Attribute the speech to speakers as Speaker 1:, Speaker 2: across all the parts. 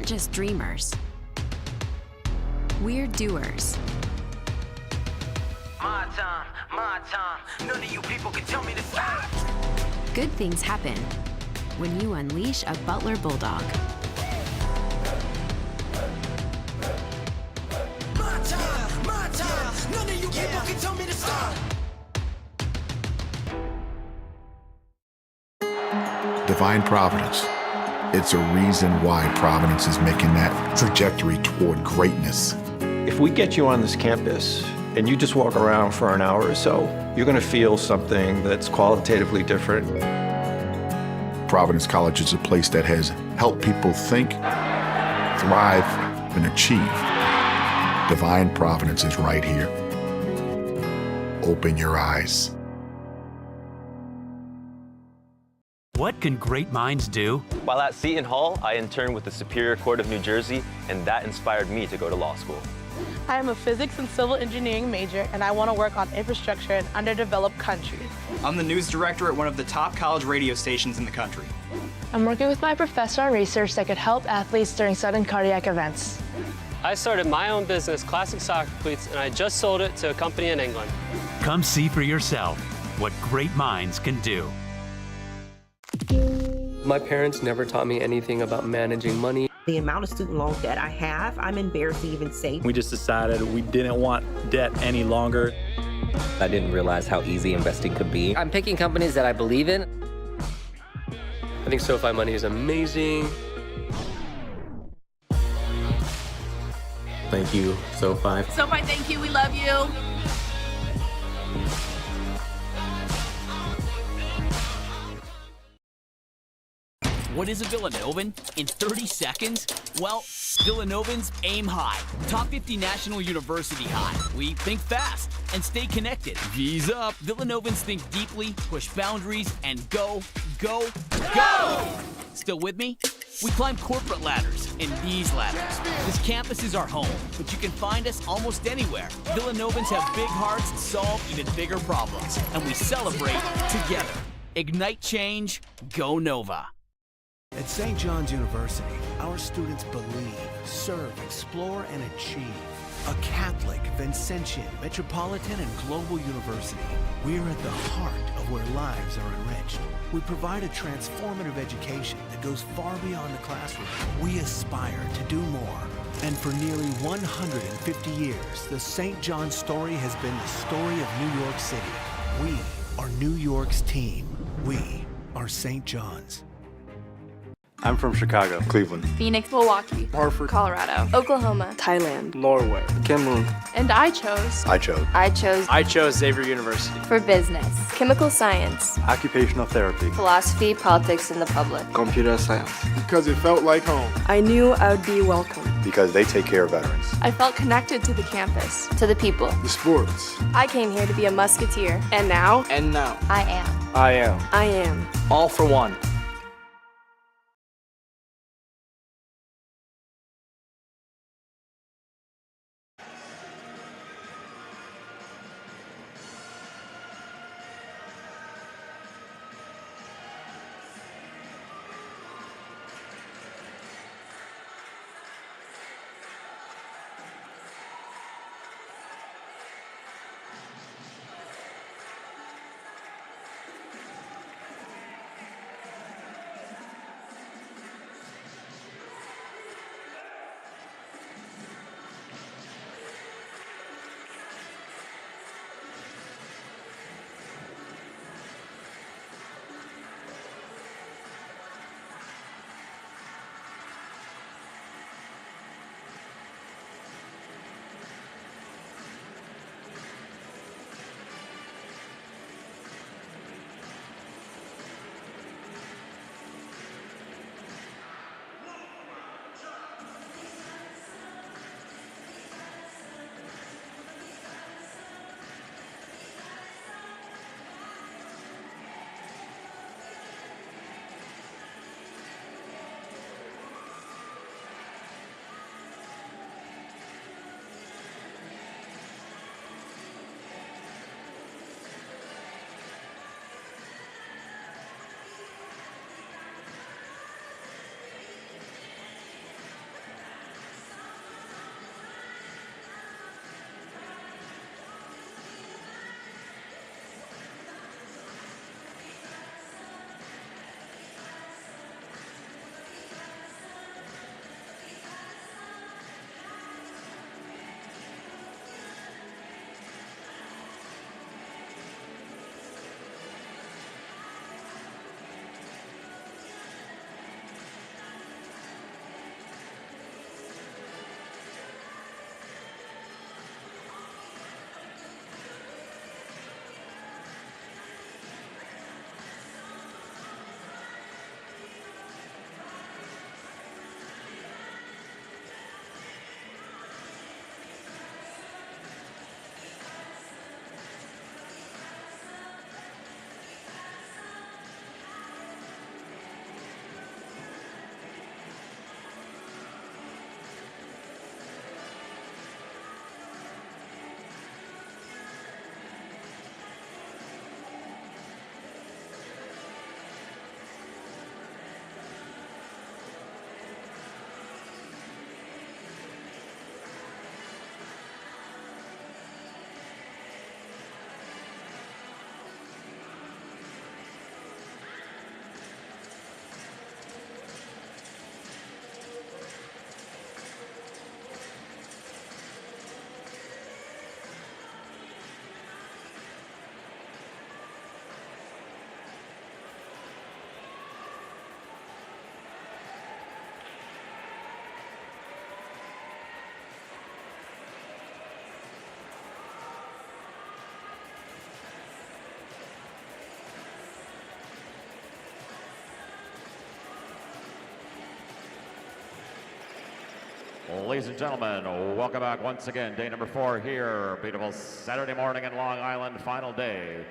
Speaker 1: aren't just dreamers. We're doers.
Speaker 2: My time. None of you people can tell me to stop.
Speaker 1: Good things happen when you unleash a Butler Bulldog.
Speaker 2: My time. None of you people can tell me to stop.
Speaker 3: Divine Providence. It's a reason why Providence is making that trajectory toward greatness.
Speaker 4: If we get you on this campus and you just walk around for an hour or so, you're going to feel something that's qualitatively different.
Speaker 3: Providence College is a place that has helped people think, thrive, and achieve. Divine Providence is right here. Open your eyes.
Speaker 5: What can great minds do?
Speaker 6: While at Seton Hall, I interned with the Superior Court of New Jersey, and that inspired me to go to law school.
Speaker 7: I am a physics and civil engineering major, and I want to work on infrastructure in underdeveloped countries.
Speaker 8: I'm the news director at one of the top college radio stations in the country.
Speaker 9: I'm working with my professor on research that could help athletes during sudden cardiac events.
Speaker 10: I started my own business, Classic Soccer Cleats, and I just sold it to a company in England.
Speaker 5: Come see for yourself what great minds can do.
Speaker 11: My parents never taught me anything about managing money.
Speaker 12: The amount of student loan debt I have, I'm embarrassed to even say.
Speaker 13: We just decided we didn't want debt any longer.
Speaker 14: I didn't realize how easy investing could be.
Speaker 11: I'm picking companies that I believe in. I think SoFi Money is amazing.
Speaker 14: Thank you, SoFi.
Speaker 15: SoFi, thank you. We love you.
Speaker 16: What is a Villanovan? In 30 seconds? Well, Villanovans aim high. Top 50 National University high. We think fast and stay connected. V's up. Villanovans think deeply, push boundaries, and go. Still with me? We climb corporate ladders and these ladders. This campus is our home, but you can find us almost anywhere. Villanovans have big hearts and solve even bigger problems, and we celebrate together. Ignite change, go Nova.
Speaker 17: At St. John's University, our students believe, serve, explore, and achieve. A Catholic, Vincentian, metropolitan, and global university, we're at the heart of where lives are enriched. We provide a transformative education that goes far beyond the classroom. We aspire to do more. And for nearly 150 years, the St. John's story has been the story of New York City. We are New York's team. We are St. John's.
Speaker 13: I'm from Chicago, Cleveland,
Speaker 15: Phoenix, Milwaukee,
Speaker 13: Hartford,
Speaker 15: Colorado, Oklahoma,
Speaker 9: Thailand,
Speaker 13: Norway, Cameroon.
Speaker 15: and I chose
Speaker 8: I chose Xavier University.
Speaker 15: for business, chemical science,
Speaker 13: Occupational therapy,
Speaker 15: philosophy, politics, and the public.
Speaker 13: computer science.
Speaker 3: Because it felt like home.
Speaker 9: I knew I would be welcome.
Speaker 3: Because they take care of veterans.
Speaker 15: I felt connected to the campus, to the people.
Speaker 3: The sports.
Speaker 15: I came here to be a musketeer, and now
Speaker 8: And now,
Speaker 15: I am.
Speaker 9: I am.
Speaker 8: all for one.
Speaker 18: Ladies and gentlemen, welcome back once again. Day number 4 here. Beautiful Saturday morning in Long Island. Final day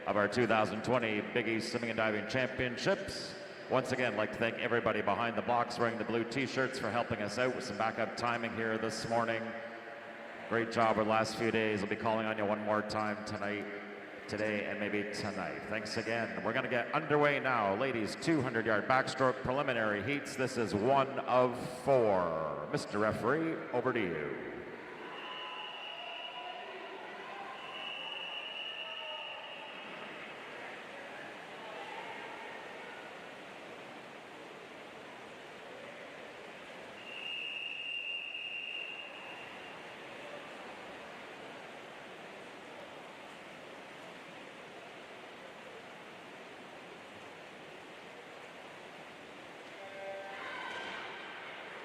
Speaker 18: of our 2020 Big East Swimming and Diving Championships. Once again, I'd like to thank everybody behind the blocks wearing the blue t-shirts for helping us out with some backup timing here this morning. Great job over the last few days. I'll be calling on you one more time tonight, today, and maybe tonight. Thanks again. We're going to get underway now. Ladies, 200-yard backstroke preliminary heats. This is 1 of 4. Mr. Referee, over to you.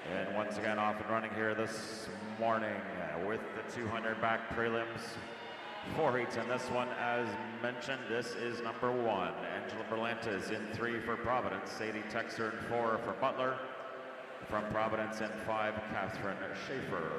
Speaker 18: And once again, off and running here this morning with the 200 back prelims. 4 heats in this one. As mentioned, this is number 1. Angela Berlantes in 3 for Providence. Sadie Texer in 4 for Butler. From Providence in 5, Catherine Schaefer.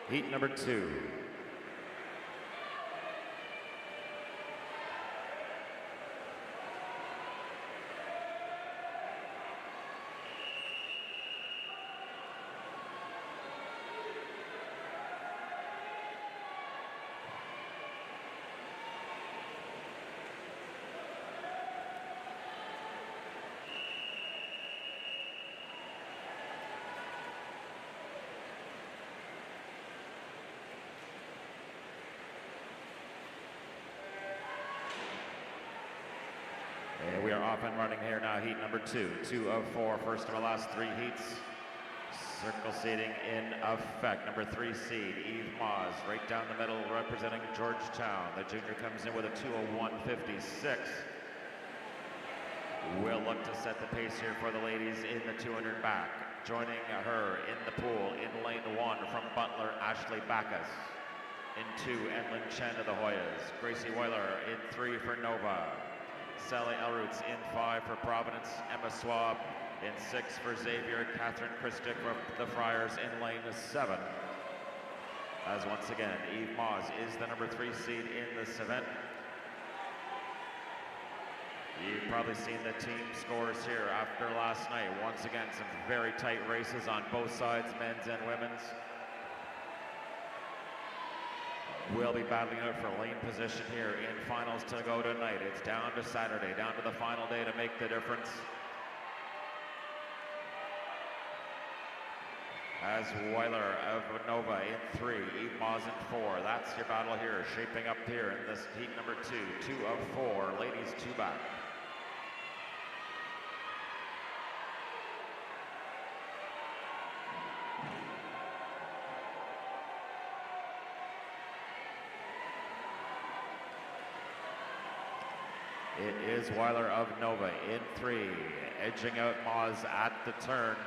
Speaker 18: Heat number 2. And we are off and running here now, heat number 2. 2 of 4, first of our last 3 heats. Circle seating in effect. Number 3 seed, Eve Moss, right down the middle, representing Georgetown. The junior comes in with a 2:01.56. Will look to set the pace here for the ladies in the 200 back. Joining her in the pool in lane 1 from Butler, Ashley Backus. In 2, Emlyn Chen of the Hoyas. Gracie Weiler in 3 for Nova. Sally Elroots in 5 for Providence. Emma Swab in 6 for Xavier. Catherine Christick for the Friars in lane 7. As once again, Eve Moss is the number 3 seed in this event. You've probably seen the team scores here after last night. Once again, some very tight races on both sides, men's and women's. We'll be battling out for lane position here in finals to go tonight. It's down to Saturday, down to the final day to make the difference. as Weiler of Nova in 3, Moz in 4. That's your battle here, shaping up here in this heat number 2. 2 of 4, ladies 2 back. It is Weiler of Nova in 3, edging out Moz at the turn.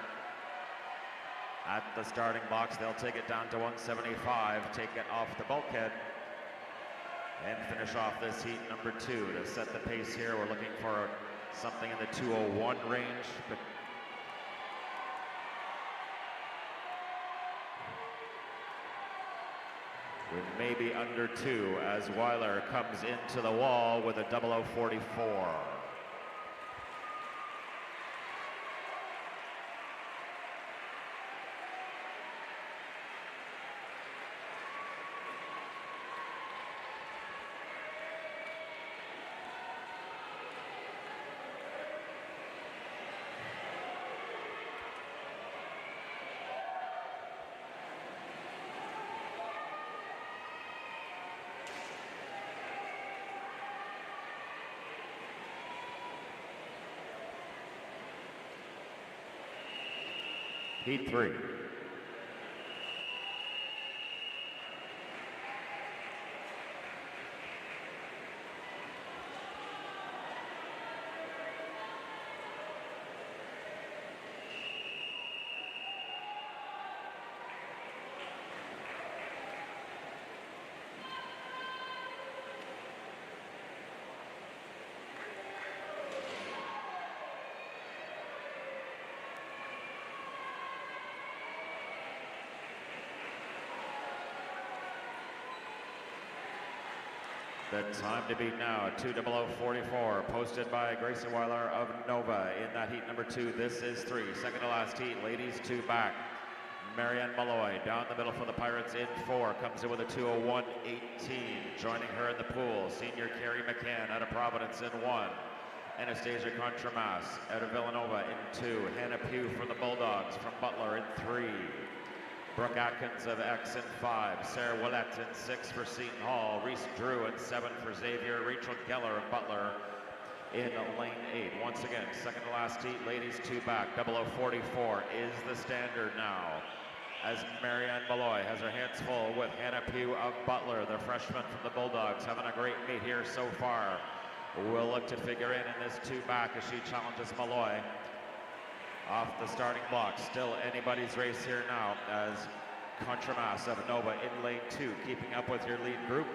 Speaker 18: At the starting box, they'll take it down to 175, take it off the bulkhead, and finish off this heat number 2. To set the pace here, we're looking for something in the 201 range, but we may be under 2 as Weiler comes into the wall with a 0044. Heat 3. The time to beat now, 2:00:44, posted by Gracie Weiler of Nova in that heat number 2. This is 3, second to last heat, ladies 2 back. Marianne Malloy down the middle for the Pirates in 4, comes in with a 2:01:18. Joining her in the pool, senior Carrie McCann out of Providence in 1. Anastasia Contramas out of Villanova in 2. Hannah Pugh from the Bulldogs from Butler in 3. Brooke Atkins of X in 5, Sarah Willett in 6 for Seton Hall, Reese Drew in 7 for Xavier, Rachel Geller of Butler in lane 8. Once again, second to last heat, ladies 2 back, 00:44 is the standard now. As Marianne Malloy has her hands full with Hannah Pugh of Butler, the freshman from the Bulldogs, having a great meet here so far. We'll look to figure in this 2 back as she challenges Malloy off the starting block. Still anybody's race here now as Contramas of Nova in lane 2, keeping up with your lead group.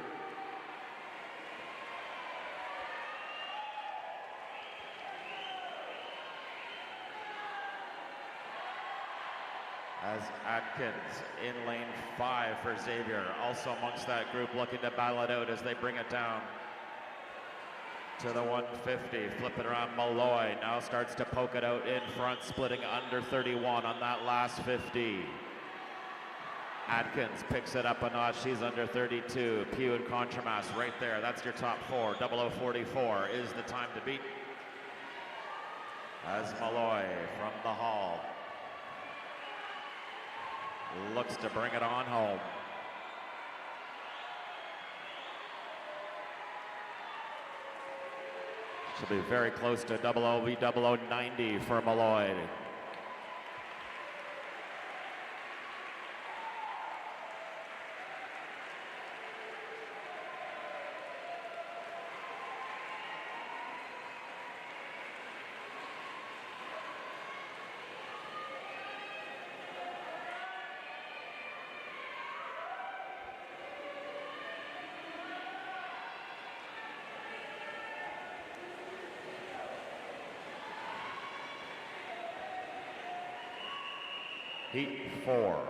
Speaker 18: As Atkins in lane 5 for Xavier, also amongst that group, looking to battle it out as they bring it down to the 150, flip it around. Malloy now starts to poke it out in front, splitting under 31 on that last 50. Atkins picks it up a notch, she's under 32. Pugh and Contramas right there, that's your top 4. 00:44 is the time to beat. As Malloy from the Hall looks to bring it on home. She'll be very close to 00:90 for Malloy. Heat 4.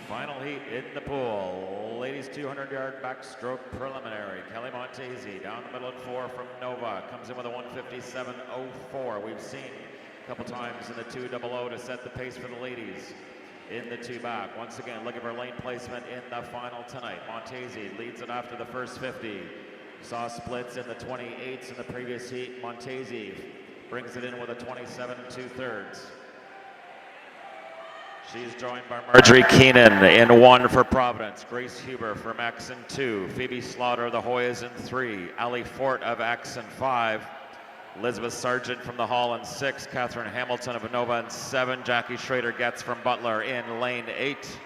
Speaker 18: Final heat in the pool. Ladies 200-yard backstroke preliminary. Kelly Montesi down the middle at 4 from Nova. Comes in with a 157.04. We've seen a couple times in the 200 to set the pace for the ladies in the 2 back. Once again, looking for lane placement in the final tonight. Montesi leads it after the first 50. Saw splits in the 28s in the previous heat. Montesi brings it in with a 27 2/3. She's joined by Marjorie Keenan in 1 for Providence, Grace Huber from X in 2, Phoebe Slaughter of the Hoyas in 3, Ali Fort of X in 5, Elizabeth Sargent from the Hall in 6, Catherine Hamilton of Nova in 7, Jackie Schrader Getz from Butler in lane 8.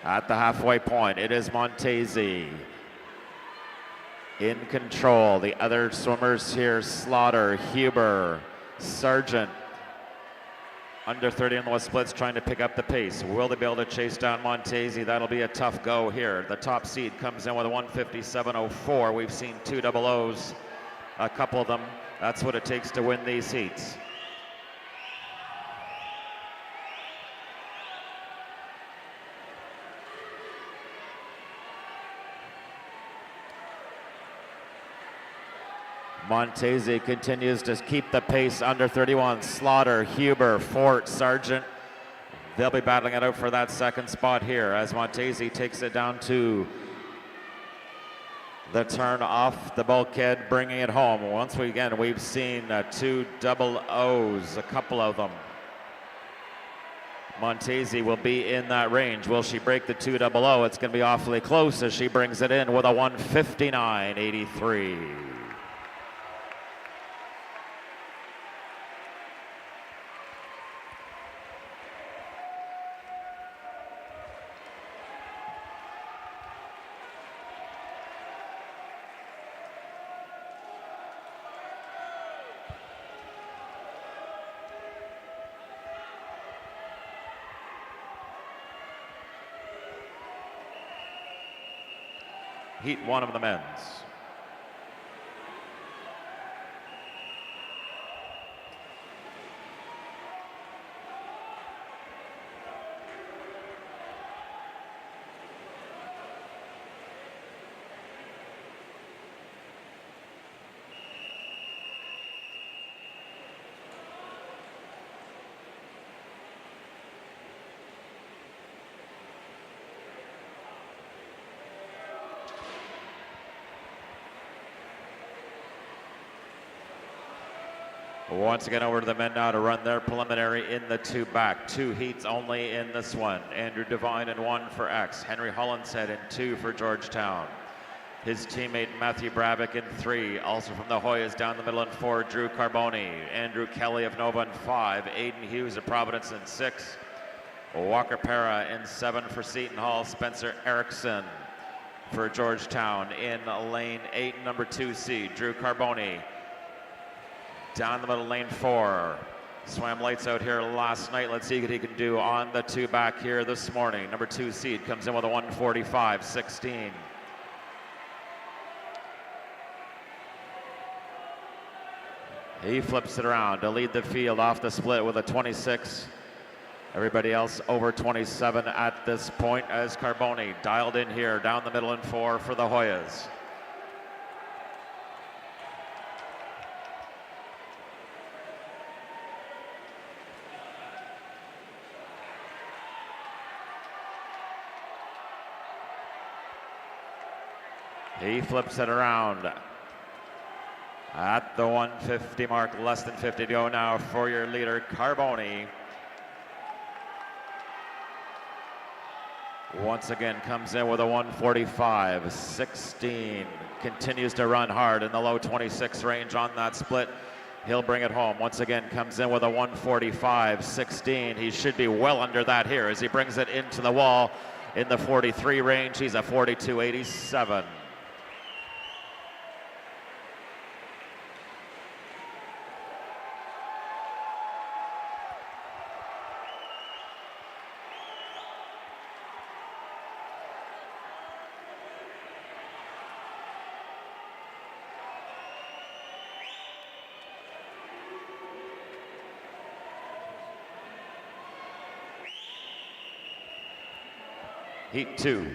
Speaker 18: At the halfway point, it is Montesi in control. The other swimmers here, Slaughter, Huber, Sargent, under 30 on the splits, trying to pick up the pace. Will they be able to chase down Montesi? That'll be a tough go here. The top seed comes in with a 157.04. We've seen 2 double O's, a couple of them. That's what it takes to win these heats. Montesi continues to keep the pace under 31. Slaughter, Huber, Fort, Sargent. They'll be battling it out for that second spot here as Montesi takes it down to the turn off the bulkhead, bringing it home. Once again, we've seen 2 double O's, a couple of them. Montesi will be in that range. Will she break the 2 double O? It's going to be awfully close as she brings it in with a 159.83. Heat 1 of the men's. Once again, over to the men now to run their preliminary in the 2 back. 2 heats only in this one. Andrew Devine in 1 for X. Henry Hollinshead in 2 for Georgetown. His teammate Matthew Bravick in 3. Also from the Hoyas down the middle in 4, Drew Carboni. Andrew Kelly of Nova in 5. Aiden Hughes of Providence in 6. Walker Para in 7 for Seton Hall. Spencer Erickson for Georgetown in lane 8, number 2 seed. Drew Carboni down the middle, lane 4. Swam lights out here last night. Let's see what he can do on the 2 back here this morning. Number 2 seed comes in with a 145.16. He flips it around to lead the field off the split with a 26. Everybody else over 27 at this point as Carboni dialed in here down the middle in 4 for the Hoyas. He flips it around at the 150 mark, less than 50 to go now for your leader, Carboni. Once again comes in with a 145.16. Continues to run hard in the low 26 range on that split. He'll bring it home. Once again comes in with a 145.16. He should be well under that here as he brings it into the wall in the 43 range. He's a 42.87. Heat 2.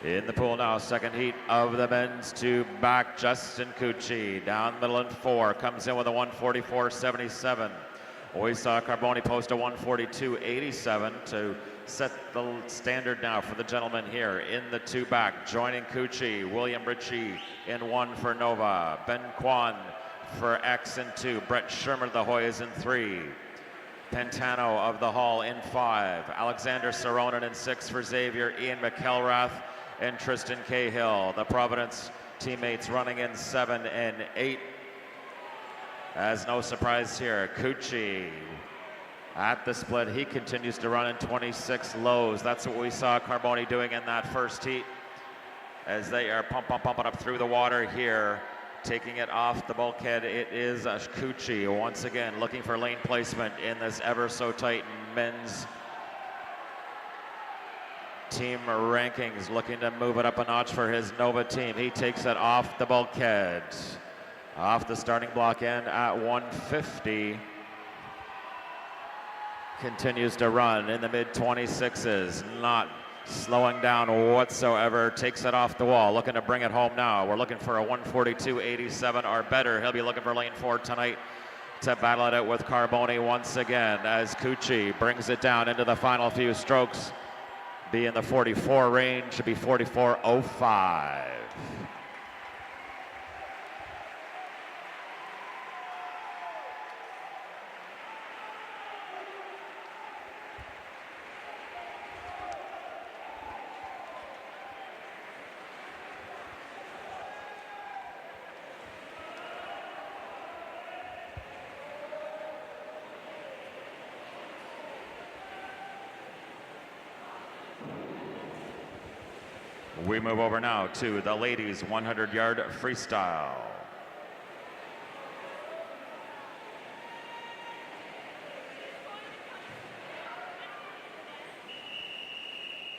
Speaker 18: In the pool now, second heat of the men's two back, Justin Cucci. Down middle in 4, comes in with a 144.77. We saw Carboni post a 142.87 to set the standard now for the gentlemen here in the two back. Joining Cucci, William Ritchie in 1 for Nova. Ben Kwan for X in 2. Brett Sherman of the Hoyas in 3. Pantano of the Hall in 5. Alexander Soronin in 6 for Xavier. Ian McElrath and Tristan Cahill. The Providence teammates running in 7 and 8. As no surprise here, Cucci at the split. He continues to run in 26 lows. That's what we saw Carboni doing in that first heat as they are pumping up through the water here. Taking it off the bulkhead, it is Cucci once again looking for lane placement in this ever so tight men's team rankings, looking to move it up a notch for his Nova team. He takes it off the bulkhead, off the starting block end at 150. Continues to run in the mid 26s, not slowing down whatsoever. Takes it off the wall, looking to bring it home now. We're looking for a 142.87 or better. He'll be looking for lane 4 tonight to battle it out with Carboni once again as Cucci brings it down into the final few strokes. Be in the 44 range, should be 44.05. We move over now to the ladies 100-yard freestyle.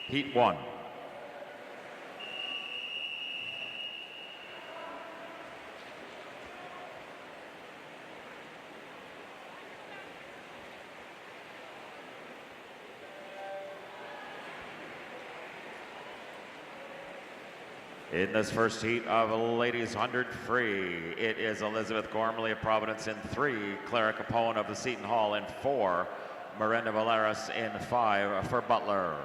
Speaker 18: Heat 1. In this first heat of ladies 100 free, it is Elizabeth Gormley of Providence in 3, Clara Capone of the Seton Hall in 4, Miranda Valeris in 5 for Butler.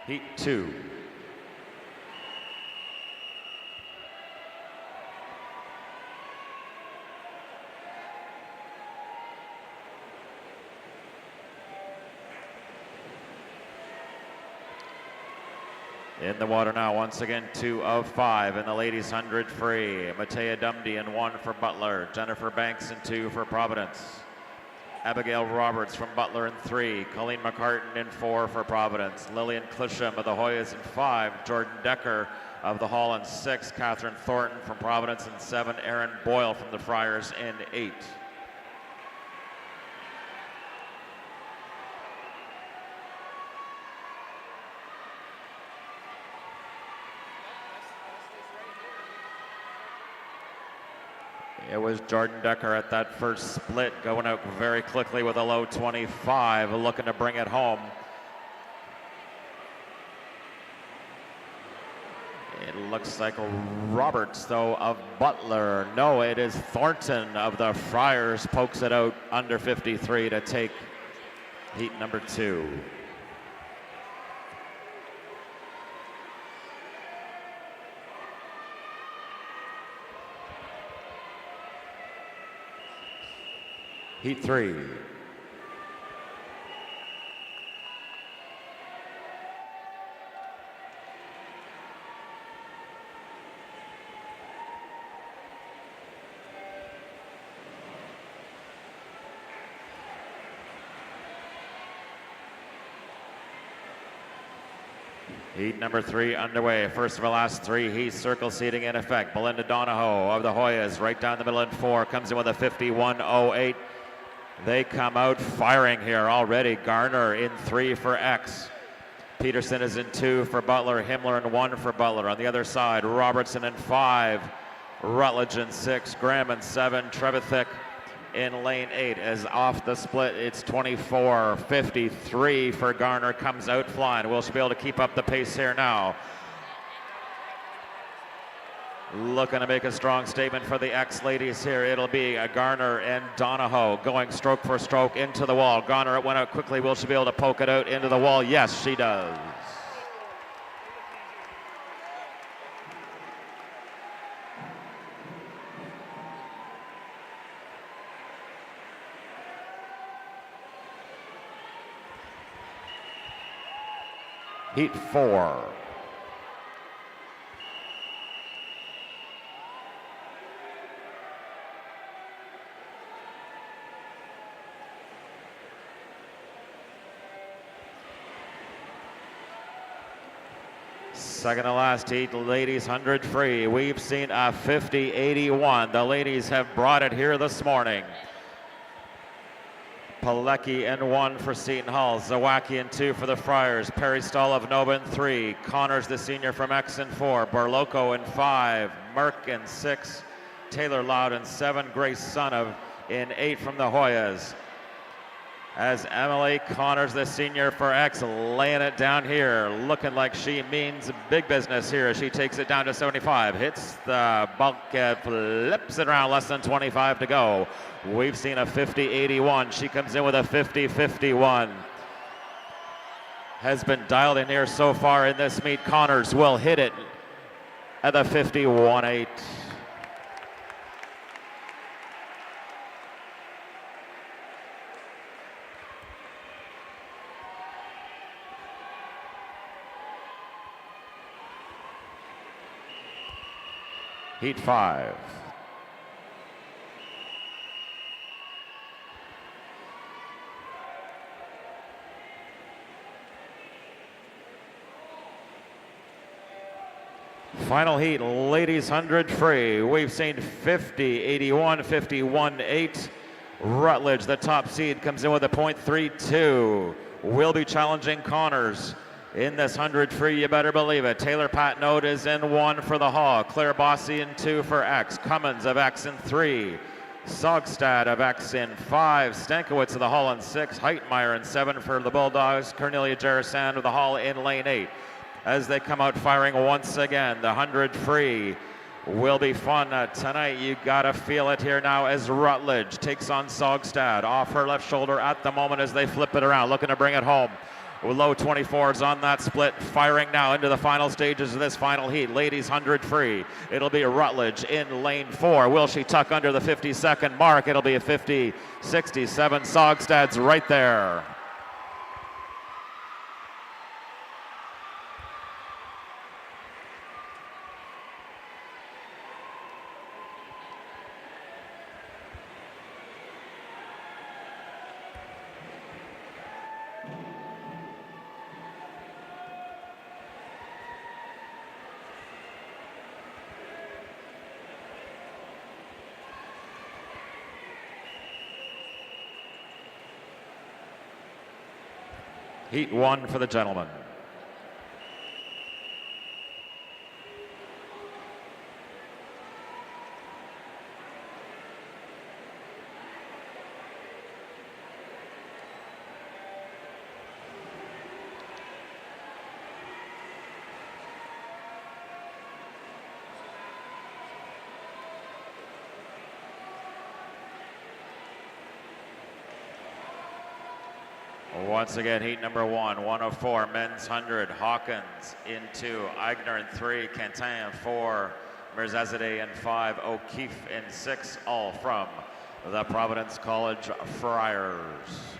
Speaker 18: Heat 2. In the water now, once again, 2 of 5 in the ladies 100 free. Matea Dumdy in 1 for Butler. Jennifer Banks in 2 for Providence. Abigail Roberts from Butler in 3. Colleen McCartan in 4 for Providence. Lillian Clisham of the Hoyas in 5. Jordan Decker of the Hall in 6. Catherine Thornton from Providence in 7. Erin Boyle from the Friars in 8. It was Jordan Decker at that first split, going out very quickly with a low 25, looking to bring it home. It looks like Roberts, though, of Butler. No, it is Thornton of the Friars, pokes it out under 53 to take heat number 2. Heat 3. Heat number 3 underway. First of the last 3 heat circle seating in effect. Belinda Donahoe of the Hoyas right down the middle in 4, comes in with a 51.08. They come out firing here already. Garner in 3 for X. Peterson is in 2 for Butler. Himmler in 1 for Butler. On the other side, Robertson in 5. Rutledge in 6. Graham in 7. Trevithick in lane 8. As off the split, it's 24.53 for Garner. Comes out flying. Will she be able to keep up the pace here now? Looking to make a strong statement for the X-ladies here. It'll be Garner and Donahoe going stroke for stroke into the wall. Garner, it went out quickly. Will she be able to poke it out into the wall? Yes, she does. Heat 4. Second to last heat, ladies 100 free. We've seen a 50-81. The ladies have brought it here this morning. Pilecki in 1 for Seton Hall. Zawacki in 2 for the Friars. Perry Stahl of Nova in 3. Connors, the senior from X in 4. Barloco in 5. Merck in 6. Taylor Loud in 7. Grace Son in 8 from the Hoyas. As Emily Connors, the senior for X, laying it down here, looking like she means big business here as she takes it down to 75. Hits the bulkhead, flips it around, less than 25 to go. We've seen a 50-81. She comes in with a 50-51. Has been dialed in here so far in this meet. Connors will hit it at the 51-8. Heat 5. Final heat, ladies 100 free. We've seen 50-81, 51-8. Rutledge, the top seed, comes in with a .32. Will be challenging Connors in this 100 free, you better believe it. Taylor Patnode is in 1 for the Hawk. Claire Bossy in 2 for X. Cummins of X in 3. Sogstad of X in 5. Stankiewicz of the Hall in 6. Heitmeyer in 7 for the Bulldogs. Cornelia Jerisan of the Hall in lane 8. As they come out firing once again, the 100 free will be fun tonight. You gotta feel it here now as Rutledge takes on Sogstad off her left shoulder at the moment as they flip it around, looking to bring it home. Low 24s on that split, firing now into the final stages of this final heat. Ladies 100 free. It'll be Rutledge in lane 4. Will she tuck under the 50-second mark? It'll be a 50-67. Sogstad's right there. Heat 1 for the gentlemen. Once again, heat number 1, 104, men's 100. Hawkins in 2, Eigner in 3, Quentin in 4, Mirzazadeh in 5, O'Keefe in 6, all from the Providence College Friars.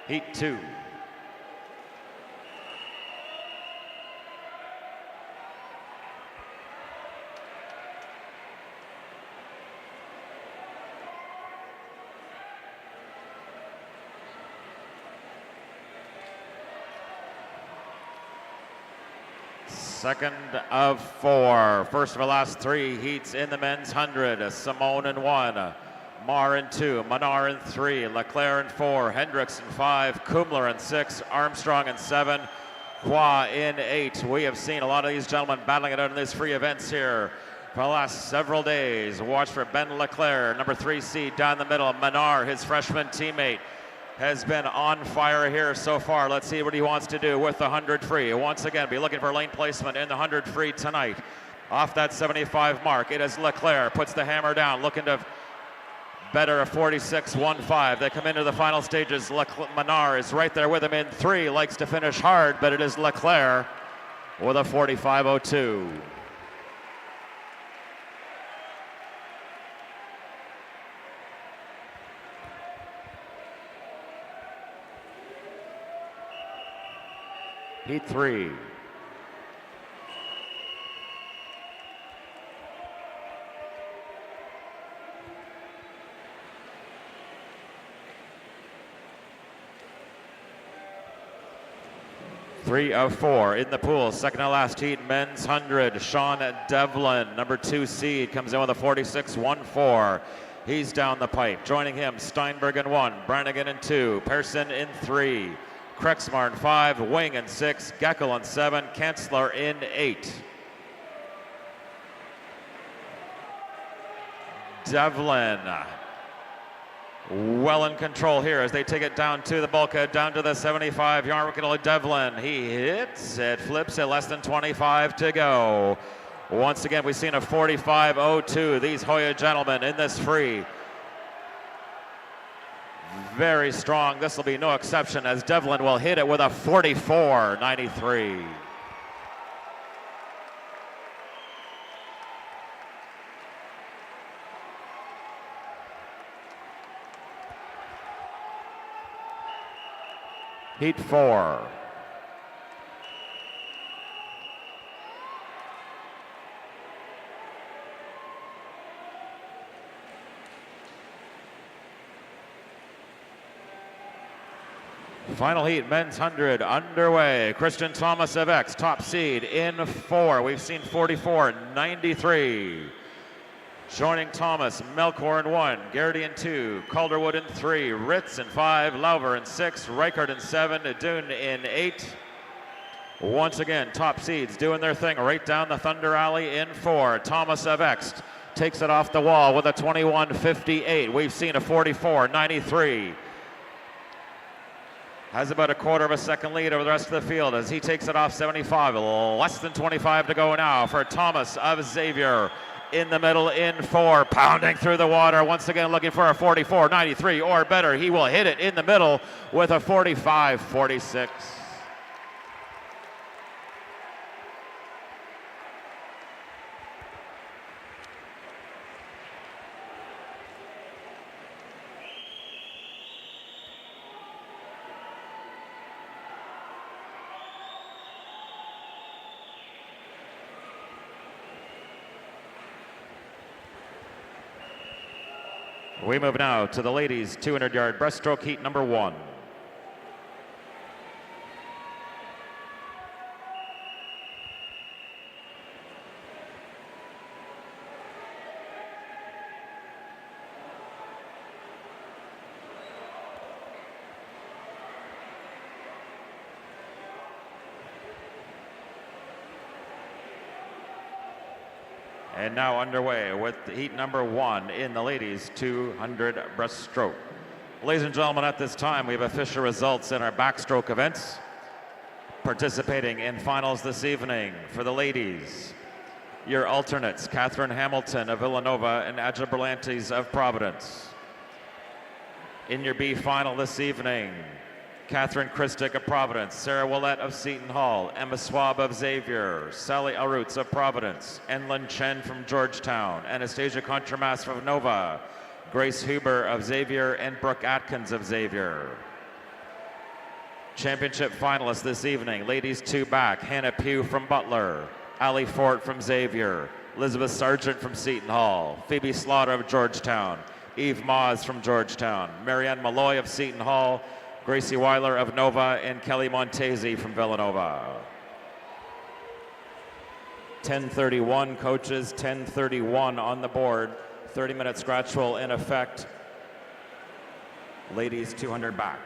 Speaker 18: Heat 2. Second of 4. First of the last 3 heats in the men's 100. Simone in 1. Marr in 2, Manar in 3, Leclerc in 4, Hendricks in 5, Kumler in 6, Armstrong in 7, Hua in 8. We have seen a lot of these gentlemen battling it out in these free events here for the last several days. Watch for Ben Leclerc, number 3 seed down the middle. Manar, his freshman teammate, has been on fire here so far. Let's see what he wants to do with the 100 free. Once again, be looking for lane placement in the 100 free tonight. Off that 75 mark, it is Leclerc, puts the hammer down, looking to better a 46.15. They come into the final stages. Manar is right there with him in 3, likes to finish hard, but it is Leclerc with a 45.02. Heat 3. Three of 4 in the pool. Second to last heat, men's 100. Sean Devlin, number 2 seed, comes in with a 46.14. He's down the pipe. Joining him, Steinberg in 1, Brannigan in 2, Pearson in 3, Krexmar in 5, Wing in 6, Geckel in 7, Kanzler in 8. Devlin well in control here as they take it down to the bulkhead, down to the 75 yard. Devlin, he hits it, flips it, less than 25 to go. Once again, we've seen a 45.02. These Hoya gentlemen in this free. Very strong. This will be no exception as Devlin will hit it with a 44.93. Heat 4. Final heat, men's 100 underway. Christian Thomas of X, top seed in 4. We've seen 44.93. Joining Thomas, Melkor in 1, Garrity in 2, Calderwood in 3, Ritz in 5, Lauver in 6, Reichert in 7, Dune in 8. Once again, top seeds doing their thing right down the Thunder Alley in 4. Thomas of X takes it off the wall with a 21.58. We've seen a 44.93. Has about a quarter of a second lead over the rest of the field as he takes it off 75. Less than 25 to go now for Thomas of Xavier. In the middle in 4, pounding through the water. Once again looking for a 44.93 or better. He will hit it in the middle with a 45.46. We move now to the ladies' 200-yard breaststroke heat number 1. And now underway with heat number 1 in the ladies 200 breaststroke. Ladies and gentlemen, at this time we have official results in our backstroke events. Participating in finals this evening for the ladies, your alternates, Catherine Hamilton of Villanova and Adja Berlantes of Providence. In your B final this evening, Catherine Christic of Providence, Sarah Willett of Seton Hall, Emma Swab of Xavier, Sally Arutz of Providence, Enlin Chen from Georgetown, Anastasia Contramas from Nova, Grace Huber of Xavier, and Brooke Atkins of Xavier. Championship finalists this evening, ladies 2 back, Hannah Pugh from Butler, Allie Fort from Xavier, Elizabeth Sargent from Seton Hall, Phoebe Slaughter of Georgetown, Eve Moz from Georgetown, Marianne Malloy of Seton Hall, Gracie Weiler of Nova, and Kelly Montesi from Villanova. 10:31 coaches, 10:31 on the board, 30-minute scratch roll in effect. Ladies 200 back.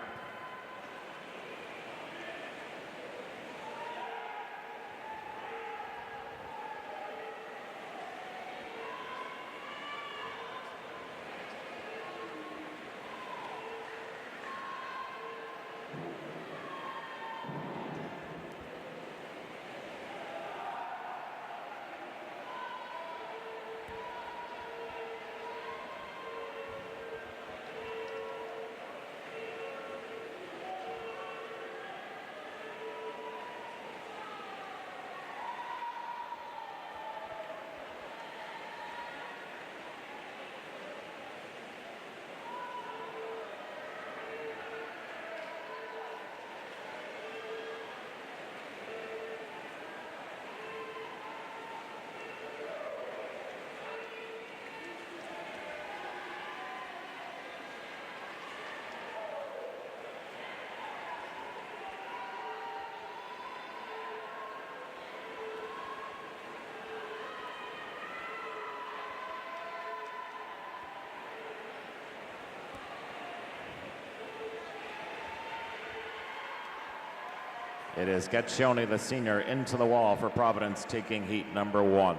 Speaker 18: It is Gaccioni, the senior, into the wall for Providence, taking heat number 1.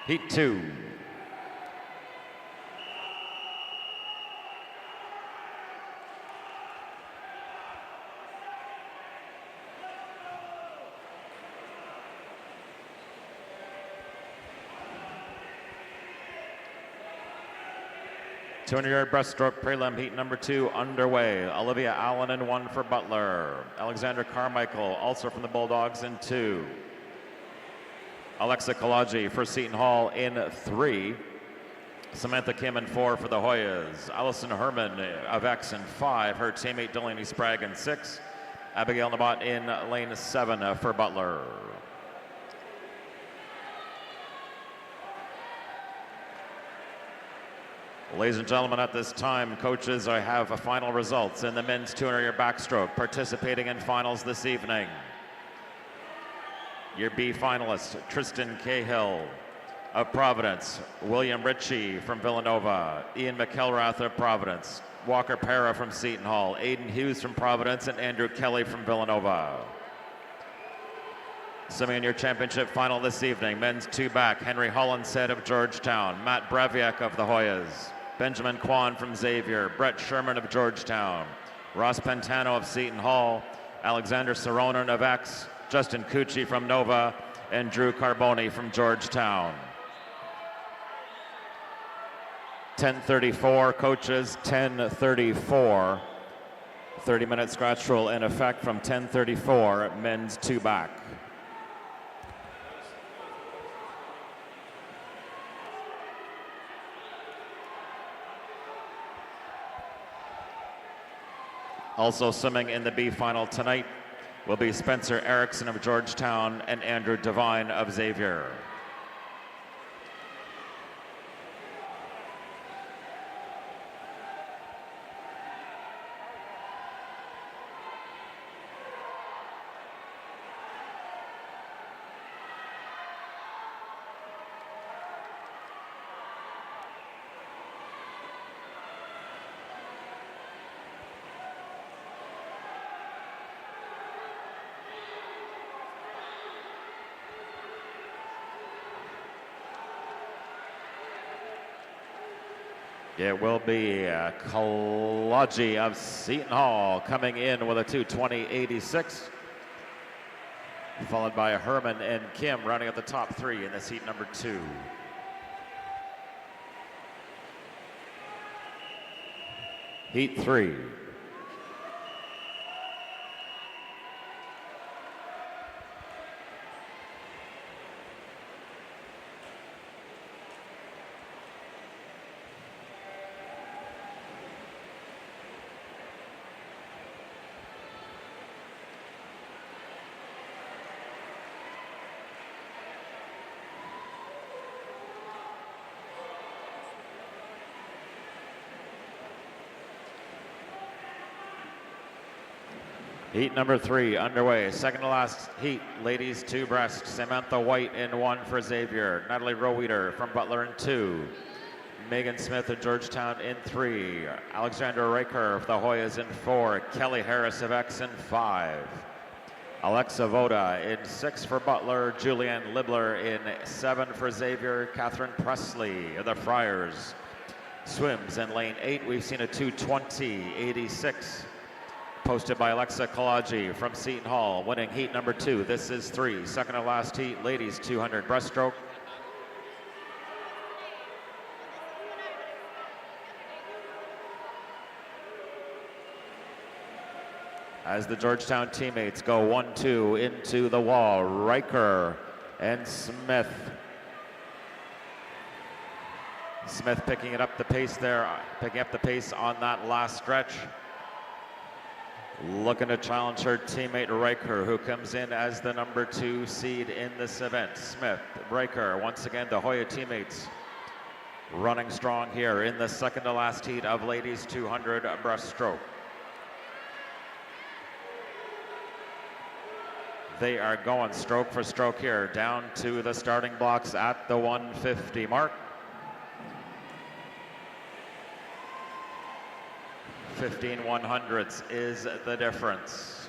Speaker 18: Heat 2. Two-hundred-yard breaststroke prelim heat number 2 underway. Olivia Allen in 1 for Butler. Alexandra Carmichael, also from the Bulldogs, in 2. Alexa Kalaji for Seton Hall in 3. Samantha Kim in 4 for the Hoyas. Allison Herman of X in 5. Her teammate Delaney Sprague in 6. Abigail Nabat in lane 7 for Butler. Ladies and gentlemen, at this time, coaches, I have final results in the men's 200-yard backstroke. Participating in finals this evening, your B finalists, Tristan Cahill of Providence, William Ritchie from Villanova, Ian McElrath of Providence, Walker Para from Seton Hall, Aiden Hughes from Providence, and Andrew Kelly from Villanova. Swimming in your championship final this evening, men's 2 back, Henry Hollinshead of Georgetown, Matt Braviak of the Hoyas, Benjamin Kwan from Xavier, Brett Sherman of Georgetown, Ross Pantano of Seton Hall, Alexander Soronin of X, Justin Cucci from Nova, and Drew Carboni from Georgetown. 10:34 coaches, 10:34. 30-minute scratch roll in effect from 10:34, men's 2 back. Also swimming in the B final tonight will be Spencer Erickson of Georgetown and Andrew Devine of Xavier. It will be College of Seton Hall coming in with a 2:20.86, followed by Herman and Kim running at the top three in this heat number 2. Heat 3. Heat number 3 underway. Second to last heat, ladies 2 breast. Samantha White in 1 for Xavier. Natalie Roweeder from Butler in 2. Megan Smith of Georgetown in 3. Alexandra Riker of the Hoyas in 4. Kelly Harris of X in 5. Alexa Voda in 6 for Butler. Julianne Libler in 7 for Xavier. Catherine Presley of the Friars swims in lane 8. We've seen a 2:20.86. posted by Alexa Collage from Seton Hall, winning heat number 2. This is 3. Second to last heat, ladies 200 breaststroke. As the Georgetown teammates go 1-2 into the wall, Riker and Smith. Smith picking up the pace there, picking up the pace on that last stretch. Looking to challenge her teammate Riker, who comes in as the number 2 seed in this event. Smith, Riker, once again the Hoya teammates running strong here in the second to last heat of ladies 200 breaststroke. They are going stroke for stroke here, down to the starting blocks at the 150 mark. 15 100ths is the difference.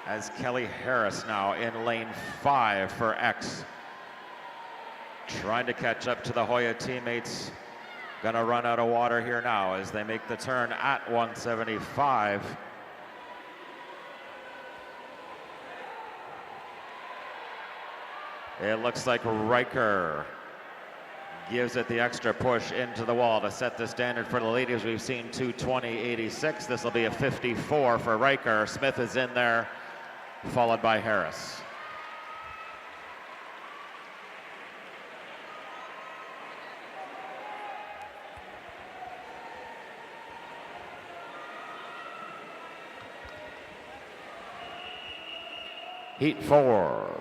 Speaker 18: As Kelly Harris now in lane 5 for X, trying to catch up to the Hoya teammates. Gonna run out of water here now as they make the turn at 175. It looks like Riker gives it the extra push into the wall to set the standard for the ladies. We've seen 2:20.86. This will be a 54 for Riker. Smith is in there, followed by Harris. Heat 4.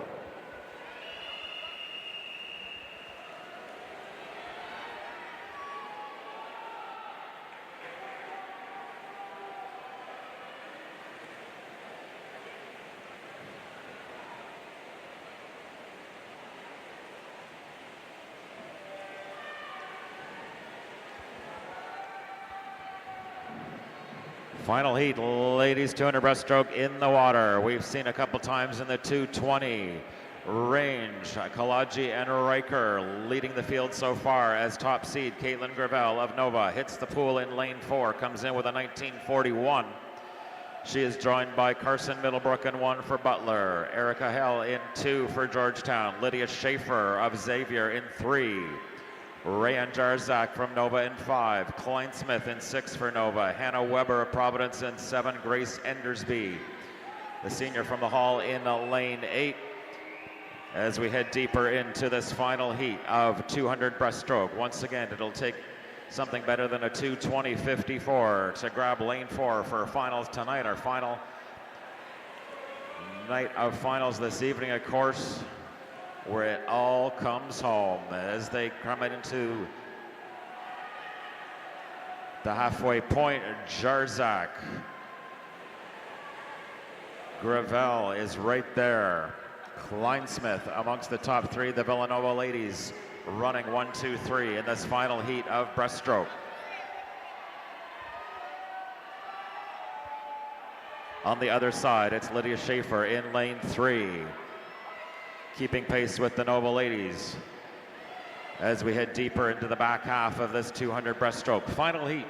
Speaker 18: Final heat, ladies 200 breaststroke in the water. We've seen a couple times in the 2:20 range. Collage and Riker leading the field so far as top seed. Caitlin Gravel of Nova hits the pool in lane 4, comes in with a 1941. She is joined by Carson Middlebrook in 1 for Butler. Erica Hell in 2 for Georgetown. Lydia Schaefer of Xavier in 3. Rayan Jarzak from Nova in 5. Kleinsmith in 6 for Nova. Hannah Weber of Providence in 7. Grace Endersby, the senior from the Hall, in lane 8. As we head deeper into this final heat of 200 breaststroke. Once again, it'll take something better than a 2:20.54 to grab lane 4 for finals tonight. Our final night of finals this evening, of course, where it all comes home as they come into the halfway point. Jarzak, Gravel is right there. Kleinsmith amongst the top 3. The Villanova ladies running 1, 2, 3 in this final heat of breaststroke. On the other side, it's Lydia Schaefer in lane 3. Keeping pace with the Nova ladies. as we head deeper into the back half of this 200 breaststroke. Final heat.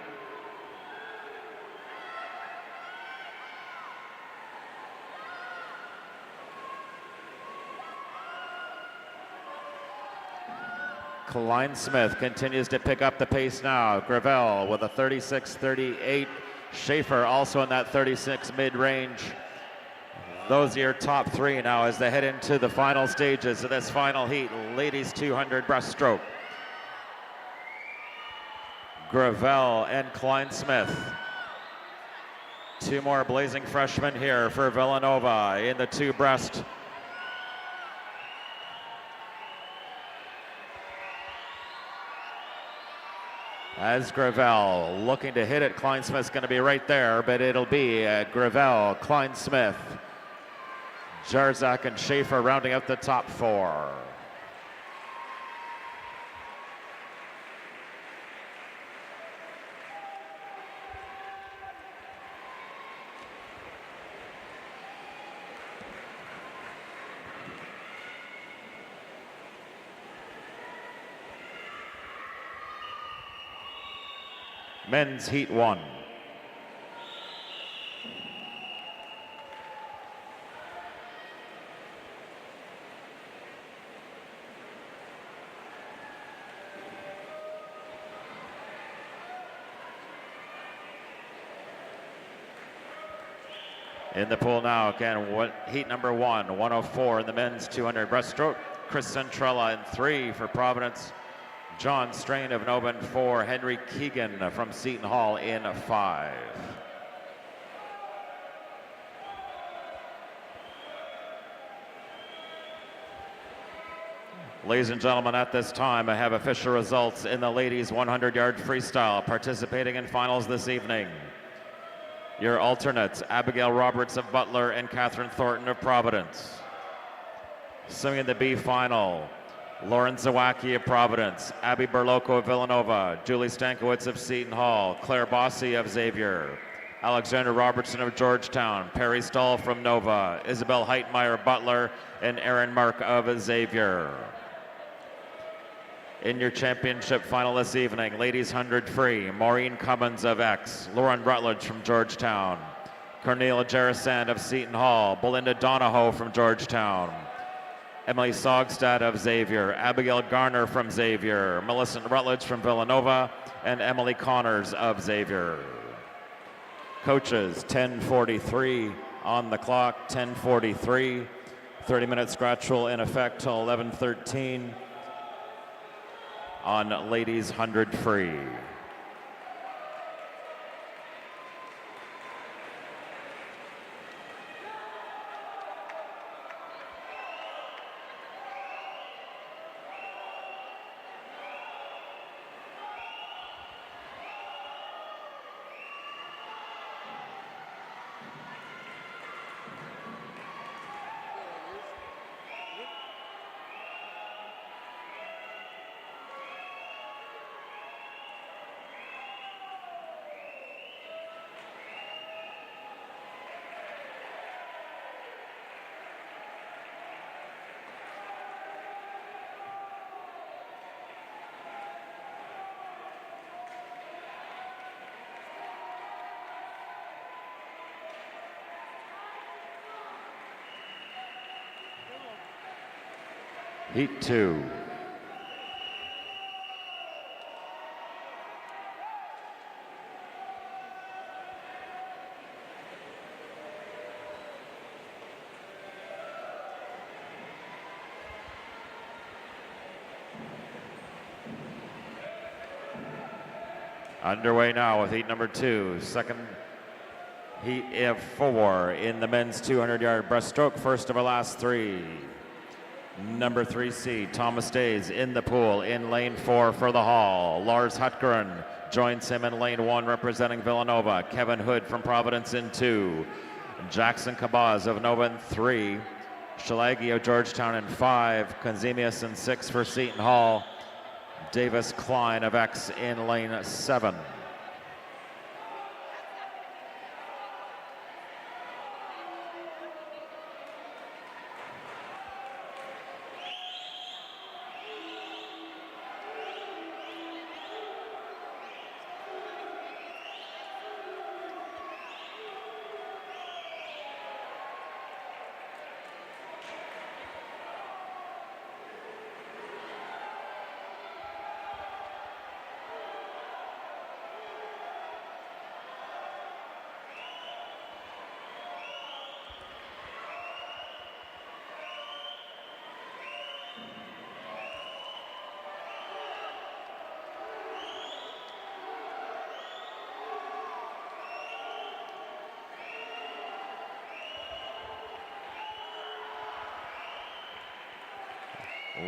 Speaker 18: Klein-Smith continues to pick up the pace now. Gravel with a 36-38. Schaefer also in that 36 mid-range. Those are your top three now as they head into the final stages of this final heat. Ladies 200 breaststroke. Gravel and Klein-Smith. Two more blazing freshmen here for Villanova in the two breast. As Gravel looking to hit it, Klein-Smith's going to be right there, but it'll be Gravel, Klein-Smith, Jarzak, and Schaefer rounding out the top four. Men's Heat 1. In the pool now, again, heat number 1, 104 in the men's 200 breaststroke. Chris Centrella in 3 for Providence. John Strain of Nova in 4, Henry Keegan from Seton Hall in 5. Ladies and gentlemen, at this time, I have official results in the ladies 100-yard freestyle. Participating in finals this evening, your alternates, Abigail Roberts of Butler and Catherine Thornton of Providence. Swimming in the B final, Lauren Zawacki of Providence, Abby Berloco of Villanova, Julie Stankiewicz of Seton Hall, Claire Bossy of Xavier, Alexander Robertson of Georgetown, Perry Stahl from Nova, Isabel Heitmeyer of Butler, and Erin Mark of Xavier. In your championship final this evening, ladies 100 free, Maureen Cummins of X, Lauren Rutledge from Georgetown, Cornelia Jarasand of Seton Hall, Belinda Donahoe from Georgetown, Emily Sogstad of Xavier, Abigail Garner from Xavier, Millicent Rutledge from Villanova, and Emily Connors of Xavier. Coaches, 10:43 on the clock, 10:43. 30-minute scratch rule in effect till 11:13 on ladies 100 free. Heat 2. Underway now with heat number 2, second heat of 4 in the men's 200-yard breaststroke, first of our last 3. Number 3 seed, Thomas Days in the pool in lane 4 for the Hall. Lars Hutgren joins him in lane 1 representing Villanova. Kevin Hood from Providence in 2. Jackson Cabaz of Nova in 3. Shalagi of Georgetown in 5. Konzemius in 6 for Seton Hall. Davis Klein of X in lane 7.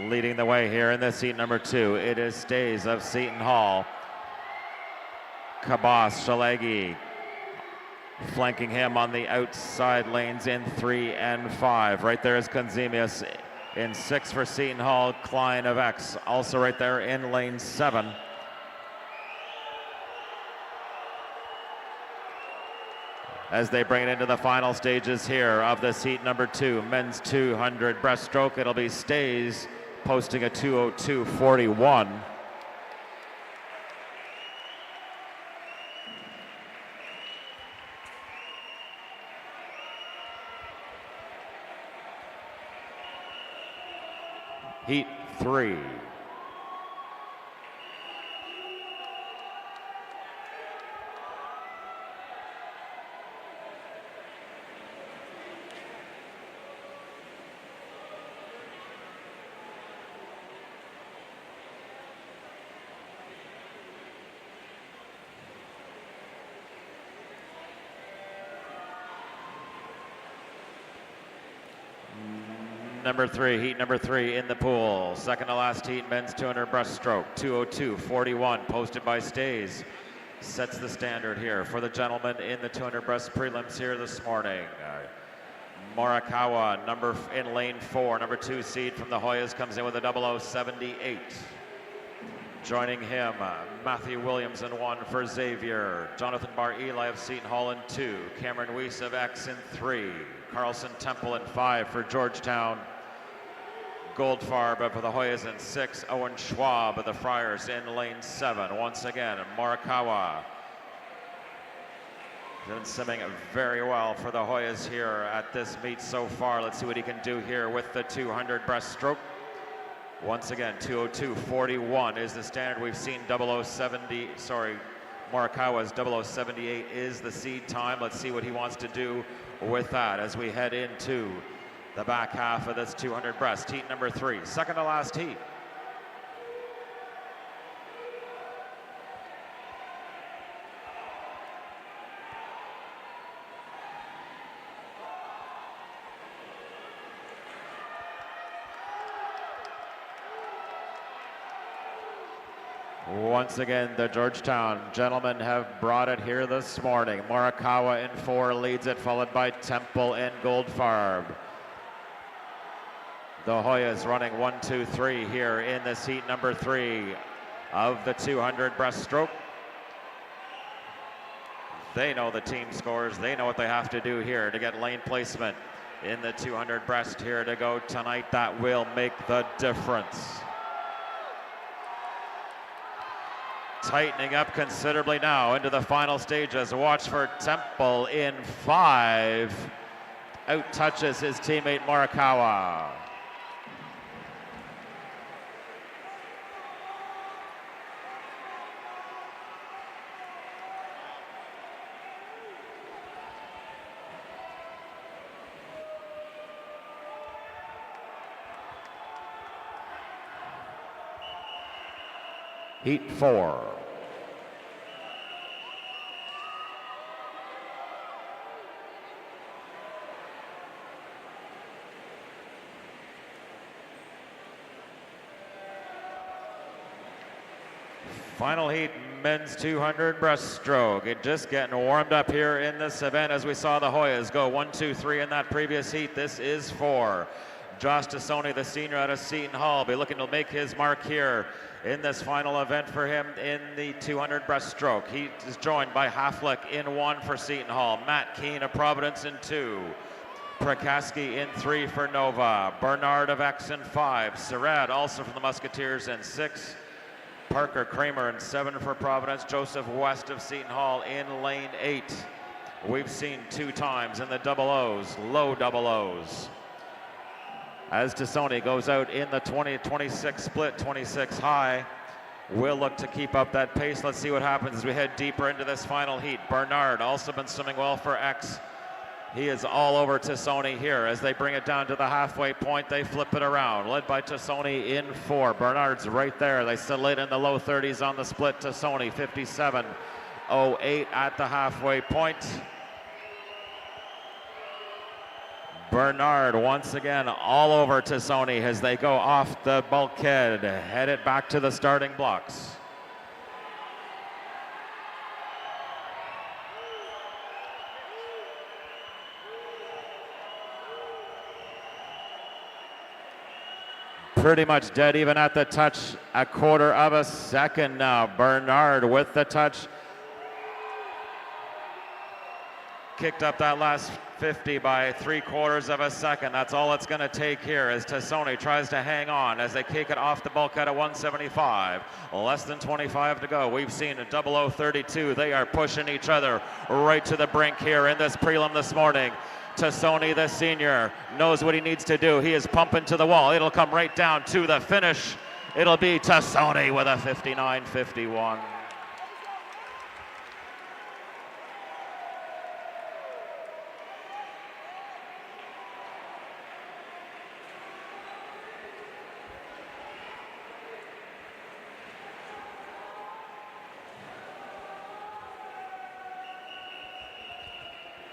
Speaker 18: Leading the way here in this heat number 2, it is Stays of Seton Hall. Kabas Shalagi flanking him on the outside lanes in 3 and 5. Right there is Konzemius in 6 for Seton Hall. Klein of X also right there in lane 7. As they bring it into the final stages here of this heat number 2, men's 200 breaststroke. It'll be Stays posting a 2:02.41. Heat 3. Number 3, heat number 3 in the pool. Second to last heat, men's 200 breaststroke, 2:02.41, posted by Stays. Sets the standard here for the gentlemen in the 200 breast prelims here this morning. Morikawa, in lane 4, number 2 seed from the Hoyas, comes in with a 00.78. Joining him, Matthew Williams in 1 for Xavier. Jonathan Bar-Eli of Seton Hall in 2. Cameron Weiss of X in 3. Carlson Temple in 5 for Georgetown. Goldfarb for the Hoyas in 6. Owen Schwab of the Friars in lane 7. Once again, Morikawa. Been simming very well for the Hoyas here at this meet so far. Let's see what he can do here with the 200 breaststroke. Once again, 2:02.41 is the standard. We've seen Morikawa's 00.78 is the seed time. Let's see what he wants to do with that as we head into the back half of this 200 breast. Heat number 3, second to last heat. Once again, the Georgetown gentlemen have brought it here this morning. Morikawa in 4 leads it, followed by Temple and Goldfarb. The Hoyas running 1, 2, 3 here in this heat number 3 of the 200 breaststroke. They know the team scores. They know what they have to do here to get lane placement in the 200 breast here to go tonight. That will make the difference. Tightening up considerably now into the final stages. Watch for Temple in 5. Out touches his teammate Morikawa. Heat 4. Final heat, men's 200 breaststroke. It just getting warmed up here in this event as we saw the Hoyas go 1, 2, 3 in that previous heat. This is 4. Josh Tassoni, the senior out of Seton Hall, be looking to make his mark here in this final event for him in the 200 breaststroke. He is joined by Haflick in 1 for Seton Hall, Matt Keane of Providence in 2, Prakaski in 3 for Nova, Bernard of X in 5, Sarad also from the Musketeers in 6, Parker Kramer in 7 for Providence, Joseph West of Seton Hall in lane 8. We've seen 2 times in the double O's, low double O's. As Tassoni goes out in the 20-26 split, 26 high, will look to keep up that pace. Let's see what happens as we head deeper into this final heat. Bernard also been swimming well for X. He is all over Tassoni here as they bring it down to the halfway point. They flip it around, led by Tassoni in 4. Bernard's right there. They settle it in the low 30s on the split. Tassoni 57.08 at the halfway point. Bernard once again all over Tassoni as they go off the bulkhead, headed back to the starting blocks. Pretty much dead even at the touch, a quarter of a second now. Bernard with the touch. Kicked up that last 50 by 3/4 of a second. That's all it's going to take here as Tassoni tries to hang on as they kick it off the bulkhead at 175. Less than 25 to go. We've seen a 0032. They are pushing each other right to the brink here in this prelim this morning. Tassoni, the senior, knows what he needs to do. He is pumping to the wall. It'll come right down to the finish. It'll be Tassoni with a 59.51.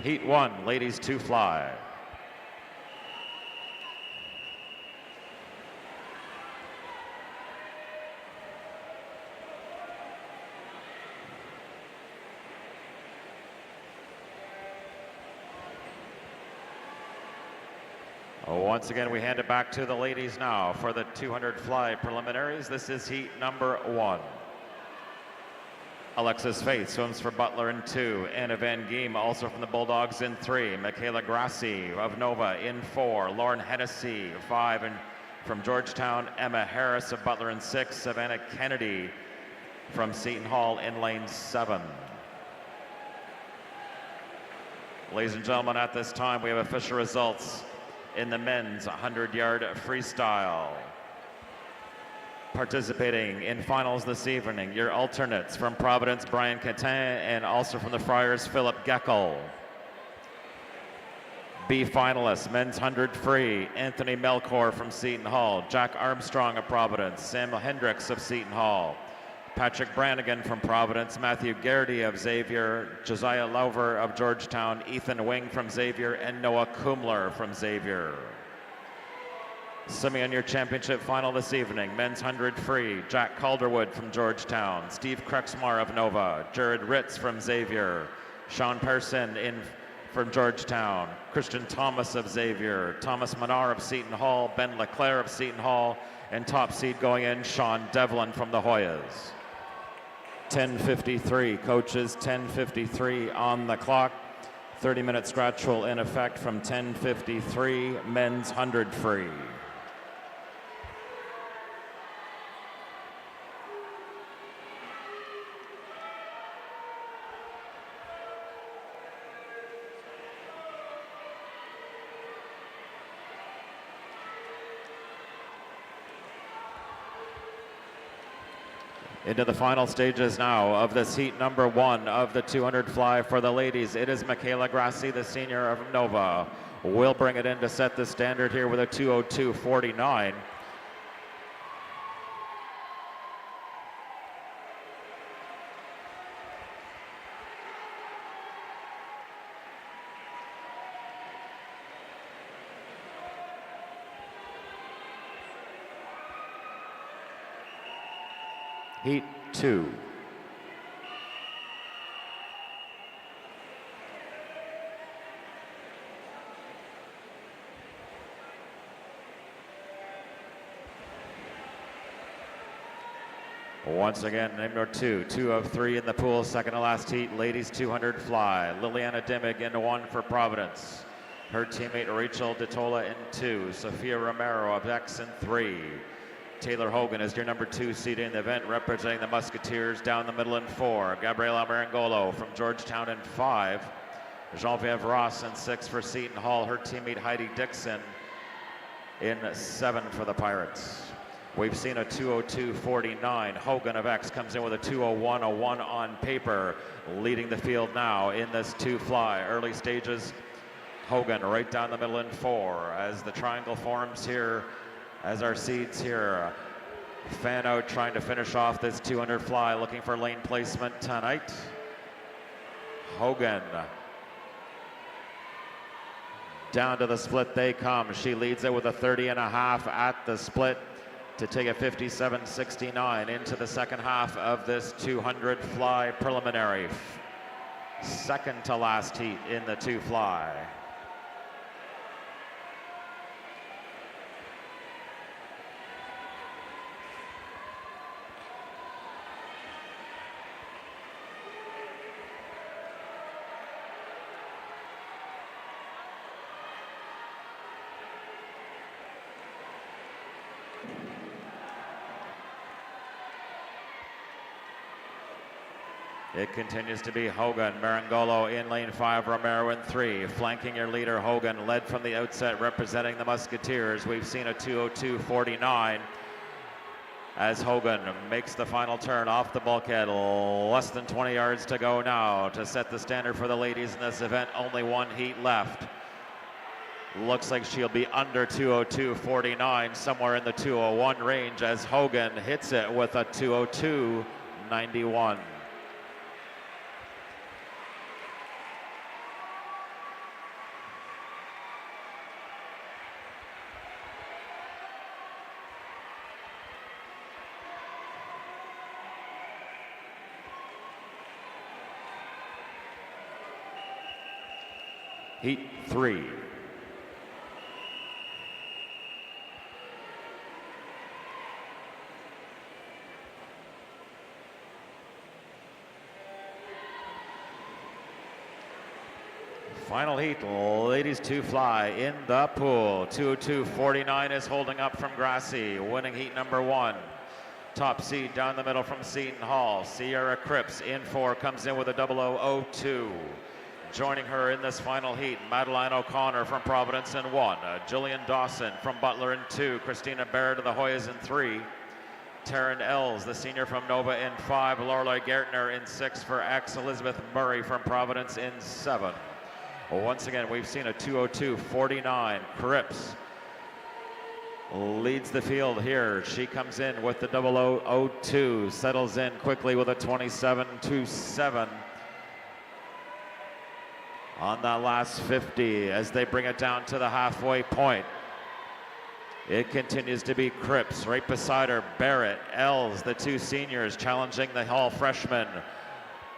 Speaker 18: Heat 1, ladies 2 fly. Once again, we hand it back to the ladies now for the 200 fly preliminaries. This is heat number 1. Alexis Faith swims for Butler in 2. Anna Van Giem also from the Bulldogs in 3. Michaela Grassi of Nova in 4. Lauren Hennessy 5. And from Georgetown, Emma Harris of Butler in 6. Savannah Kennedy from Seton Hall in lane 7. Ladies and gentlemen, at this time we have official results in the men's 100-yard freestyle. Participating in finals this evening, your alternates from Providence, Brian Catin, and also from the Friars, Philip Geckel. B finalists, men's 100 free, Anthony Melchor from Seton Hall, Jack Armstrong of Providence, Samuel Hendricks of Seton Hall, Patrick Brannigan from Providence, Matthew Garrity of Xavier, Josiah Lauver of Georgetown, Ethan Wing from Xavier, and Noah Kumler from Xavier. Swimming on your championship final this evening, men's 100 free, Jack Calderwood from Georgetown, Steve Krexmar of Nova, Jared Ritz from Xavier, Sean Person from Georgetown, Christian Thomas of Xavier, Thomas Manar of Seton Hall, Ben LeClaire of Seton Hall, and top seed going in, Sean Devlin from the Hoyas. 10:53, coaches, 10:53 on the clock. 30-minute scratch will in effect from 10:53, men's 100 free. Into the final stages now of this heat number 1 of the 200 fly for the ladies. It is Michaela Grassi, the senior of Nova. Will bring it in to set the standard here with a 2:02.49. Heat 2. Once again, number 2, 2 of 3 in the pool, second to last heat, ladies 200 fly. Liliana Dimig in 1 for Providence. Her teammate Rachel DeTola in 2. Sophia Romero of X in 3. Taylor Hogan is your number 2 seed in the event, representing the Musketeers down the middle in 4. Gabriela Marangolo from Georgetown in 5. Genevieve Ross in 6 for Seton Hall. Her teammate Heidi Dixon in 7 for the Pirates. We've seen a 2:02.49. Hogan of X comes in with a 2:01.01 on paper, leading the field now in this 2 fly. Early stages, Hogan right down the middle in 4 as the triangle forms here. As our seeds here fan out trying to finish off this 200 fly, looking for lane placement tonight. Hogan Down to the split they come. She leads it with a 30.5 at the split to take a 57.69 into the second half of this 200 fly preliminary. Second to last heat in the 2 fly. It continues to be Hogan, Marangolo in lane 5, Romero in 3. Flanking your leader, Hogan, led from the outset, representing the Musketeers. We've seen a 2:02.49 as Hogan makes the final turn off the bulkhead. Less than 20 yards to go now to set the standard for the ladies in this event. Only one heat left. Looks like she'll be under 2:02.49, somewhere in the 2:01 range as Hogan hits it with a 2:02.91. Heat 3. Final heat, ladies 2 fly in the pool. 2:02.49 is holding up from Grassy, winning heat number 1. Top seed down the middle from Seton Hall. Sierra Cripps in 4, comes in with a 00:02. Joining her in this final heat, Madeline O'Connor from Providence in 1. Jillian Dawson from Butler in 2. Christina Barrett of the Hoyas in 3. Taryn Ells, the senior from Nova in 5. Lorelei Gertner in 6 for X. Elizabeth Murray from Providence in 7. Once again, we've seen a 2:02.49. Cripps leads the field here. She comes in with the 00:02, settles in quickly with a 27.27 on that last 50 as they bring it down to the halfway point. It continues to be Cripps. Right beside her, Barrett, Ells, the 2 seniors challenging the Hall freshman,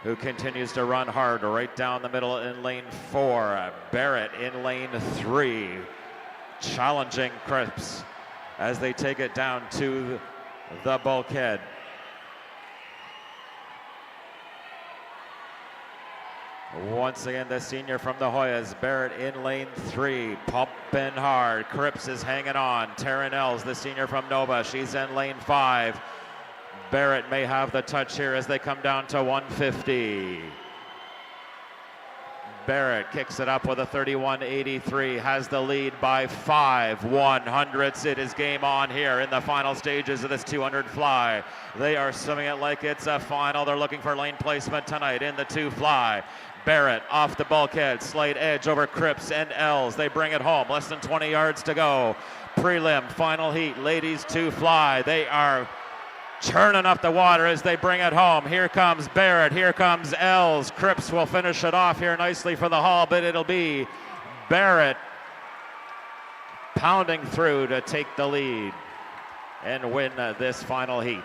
Speaker 18: who continues to run hard right down the middle in lane 4. Barrett in lane 3, challenging Cripps as they take it down to the bulkhead. Once again, the senior from the Hoyas, Barrett in lane 3, pumping hard. Cripps is hanging on. Taryn Ells, the senior from Nova, she's in lane 5. Barrett may have the touch here as they come down to 150. Barrett kicks it up with a 31.83, has the lead by 5/100ths. It is game on here in the final stages of this 200 fly. They are swimming it like it's a final. They're looking for lane placement tonight in the 2 fly. Barrett off the bulkhead, slight edge over Cripps and Ells. They bring it home, less than 20 yards to go. Prelim, final heat, ladies 2 fly. They are churning up the water as they bring it home. Here comes Barrett, here comes Ells. Cripps will finish it off here nicely for the Hall, but it'll be Barrett pounding through to take the lead and win this final heat.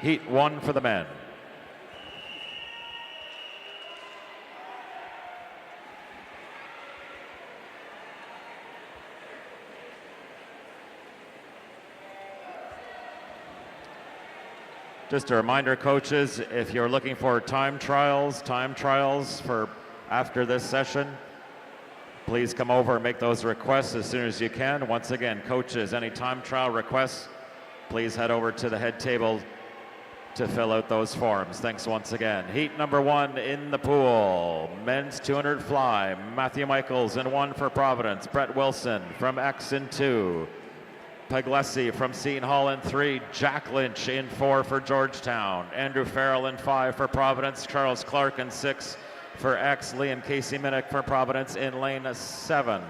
Speaker 18: Heat 1 for the men. Just a reminder, coaches, if you're looking for time trials for after this session, please come over and make those requests as soon as you can. Once again, coaches, any time trial requests, please head over to the head table to fill out those forms. Thanks once again. Heat number 1 in the pool. Men's 200 fly. Matthew Michaels in 1 for Providence. Brett Wilson from X in 2. Puglisi from Seton Hall in 3. Jack Lynch in 4 for Georgetown. Andrew Farrell in 5 for Providence. Charles Clark in 6 for X, Liam Casey Minnick for Providence in lane 7.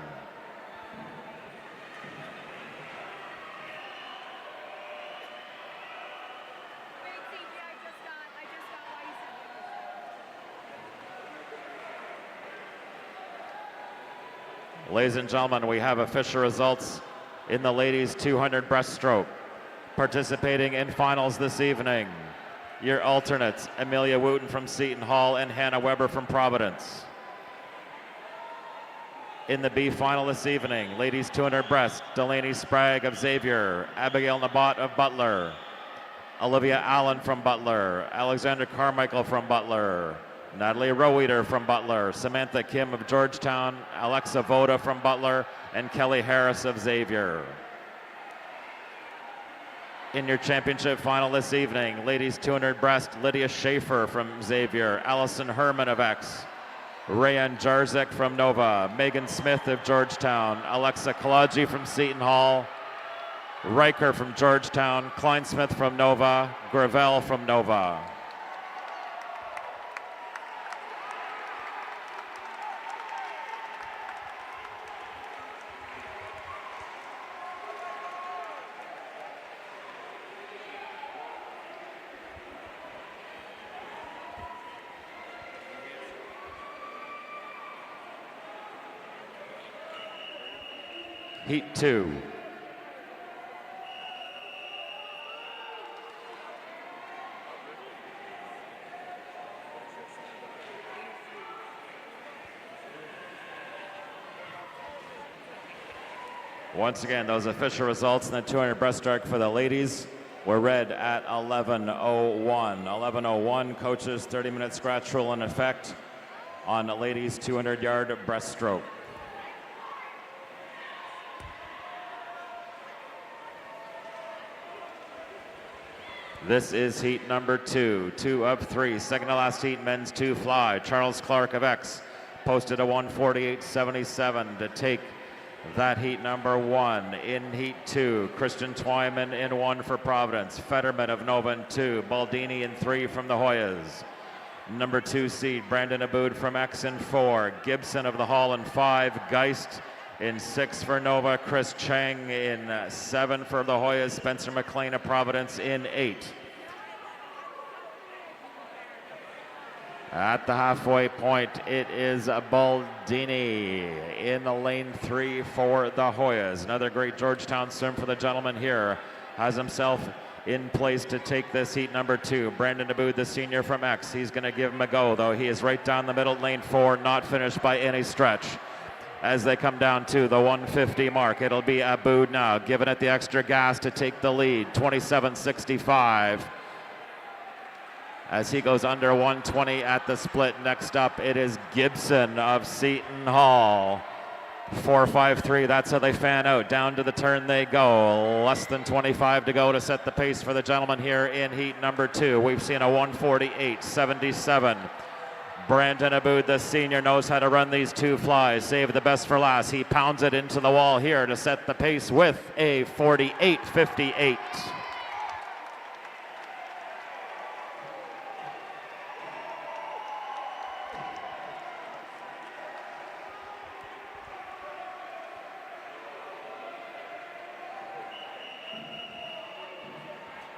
Speaker 18: Ladies and gentlemen, we have official results in the ladies 200 breaststroke. Participating in finals this evening, your alternates, Amelia Wooten from Seton Hall and Hannah Weber from Providence. In the B final this evening, ladies 200 breast, Delaney Sprague of Xavier, Abigail Nabat of Butler, Olivia Allen from Butler, Alexander Carmichael from Butler, Natalie Roweeder from Butler, Samantha Kim of Georgetown, Alexa Voda from Butler, and Kelly Harris of Xavier. In your championship final this evening, ladies 200 breast, Lydia Schaefer from Xavier, Allison Herman of X, Rayan Jarzek from Nova, Megan Smith of Georgetown, Alexa Kalaji from Seton Hall, Riker from Georgetown, Kleinsmith from Nova, Gravel from Nova. Heat 2. Once again, those official results in the 200 breaststroke for the ladies were read at 11:01. 11:01, coaches 30-minute scratch rule in effect on ladies 200-yard breaststroke. This is heat number 2, 2 of 3. Second to last heat, men's 2 fly. Charles Clark of X posted a 1:48.77 to take that heat number 1. In heat 2, Christian Twyman in 1 for Providence. Fetterman of Nova in 2. Baldini in 3 from the Hoyas. Number 2 seed, Brandon Aboud from X in 4. Gibson of the Hall in 5. Geist in 6 for Nova, Chris Chang in 7 for the Hoyas, Spencer McLean of Providence in 8. At the halfway point, it is Baldini in the lane 3 for the Hoyas. Another great Georgetown swim for the gentleman here. Has himself in place to take this heat number 2. Brandon Aboud, the senior from X. He's going to give him a go, though. He is right down the middle, lane 4, not finished by any stretch. As they come down to the 150 mark, it'll be Aboud now, giving it the extra gas to take the lead, 27.65. As he goes under 120 at the split. Next up, it is Gibson of Seton Hall. 4.53, that's how they fan out. Down to the turn they go. Less than 25 to go to set the pace for the gentleman here in heat number 2. We've seen a 1:48.77. Brandon Aboud, the senior, knows how to run these 2 flies. Save the best for last. He pounds it into the wall here to set the pace with a 48.58.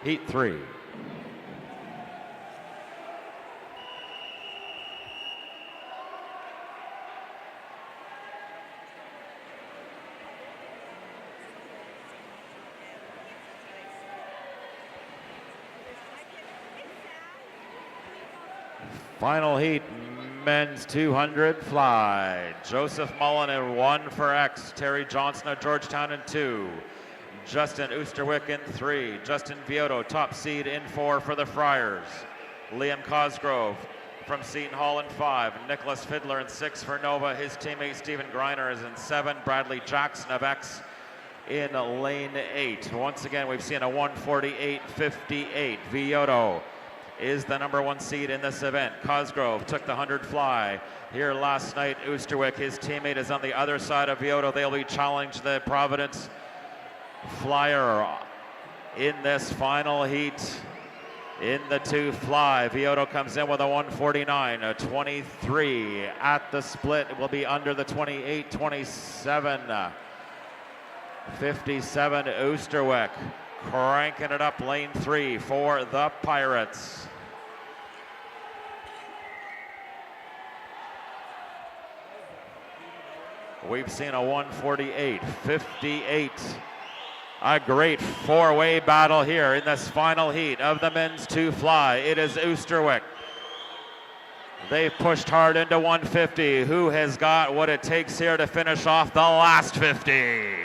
Speaker 18: Heat 3. Final heat, men's 200 fly. Joseph Mullen in 1 for X. Terry Johnson of Georgetown in 2. Justin Oosterwick in 3. Justin Vioto, top seed, in 4 for the Friars. Liam Cosgrove from Seton Hall in 5. Nicholas Fiddler in 6 for Nova. His teammate Stephen Greiner is in 7. Bradley Jackson of X in lane 8. Once again, we've seen a 1:48.58. Vioto is the number 1 seed in this event. Cosgrove took the 100 fly here last night. Oosterwick, his teammate, is on the other side of Vioto. They'll be challenged the Providence flyer in this final heat. In the two fly, Vioto comes in with a 149, a 23 at the split. It will be under the 28, 27, 57 Oosterwijk, cranking it up lane 3 for the Pirates. We've seen a 148, 58. A great four-way battle here in this final heat of the men's two fly. It is Oosterwijk. They've pushed hard into 150. Who has got what it takes here to finish off the last 50?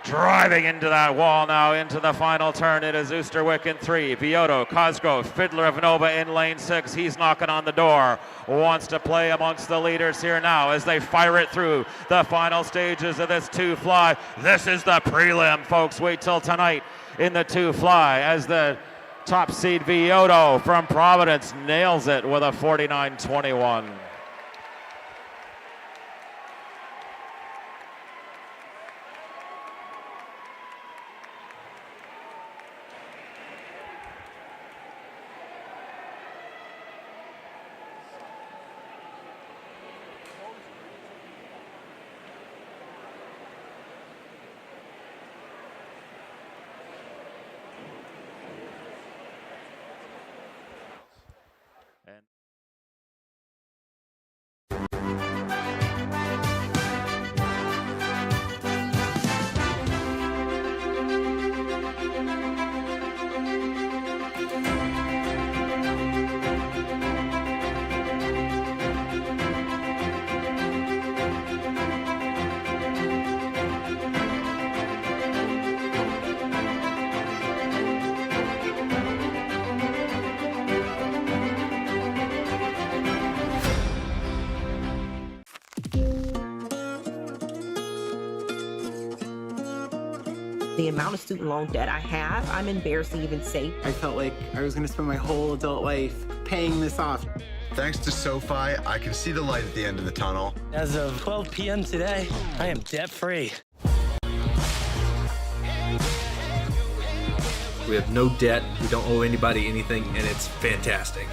Speaker 18: Driving into that wall now, into the final turn. It is Oosterwijk in 3. Vioto, Cosgrove, Fiddler of Nova in lane 6. He's knocking on the door. Wants to play amongst the leaders here now as they fire it through the final stages of this two fly. This is the prelim, folks. Wait till tonight in the two fly as the top seed Vioto from Providence nails it with a 49-21.
Speaker 12: The amount of student loan debt I have, I'm embarrassed to even say.
Speaker 19: I felt like I was going to spend my whole adult life paying this off.
Speaker 20: Thanks to SoFi, I can see the light at the end of the tunnel.
Speaker 21: As of 12 p.m. today, I am debt-free.
Speaker 22: We have no debt, we don't owe anybody anything, and it's fantastic.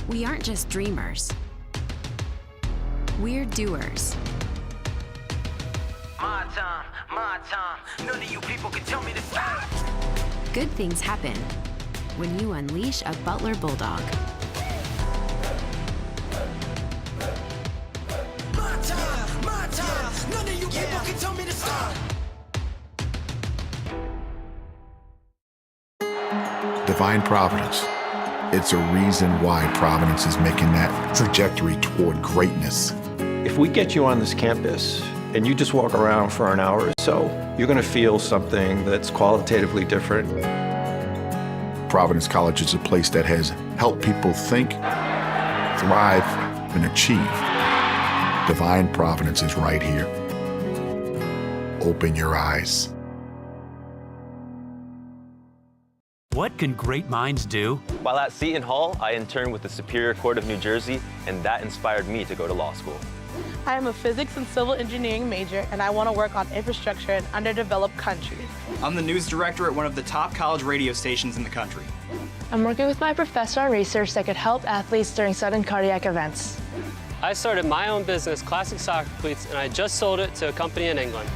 Speaker 1: We aren't just dreamers. We're doers.
Speaker 2: My time. None of you people can tell me to stop.
Speaker 1: Good things happen when you unleash a Butler Bulldog.
Speaker 2: My time. None of you people can tell me to stop.
Speaker 3: Divine Providence. It's a reason why Providence is making that trajectory toward greatness.
Speaker 4: If we get you on this campus and you just walk around for an hour or so, you're going to feel something that's qualitatively different.
Speaker 3: Providence College is a place that has helped people think, thrive, and achieve. Divine Providence is right here. Open your eyes.
Speaker 5: What can great minds do?
Speaker 6: While at Seton Hall, I interned with the Superior Court of New Jersey, and that inspired me to go to law school.
Speaker 7: I am a physics and civil engineering major, and I want to work on infrastructure in underdeveloped countries.
Speaker 8: I'm the news director at one of the top college radio stations in the country.
Speaker 9: I'm working with my professor on research that could help athletes during sudden cardiac events.
Speaker 10: I started my own business, Classic Soccer Cleats, and I just sold it to a company in England.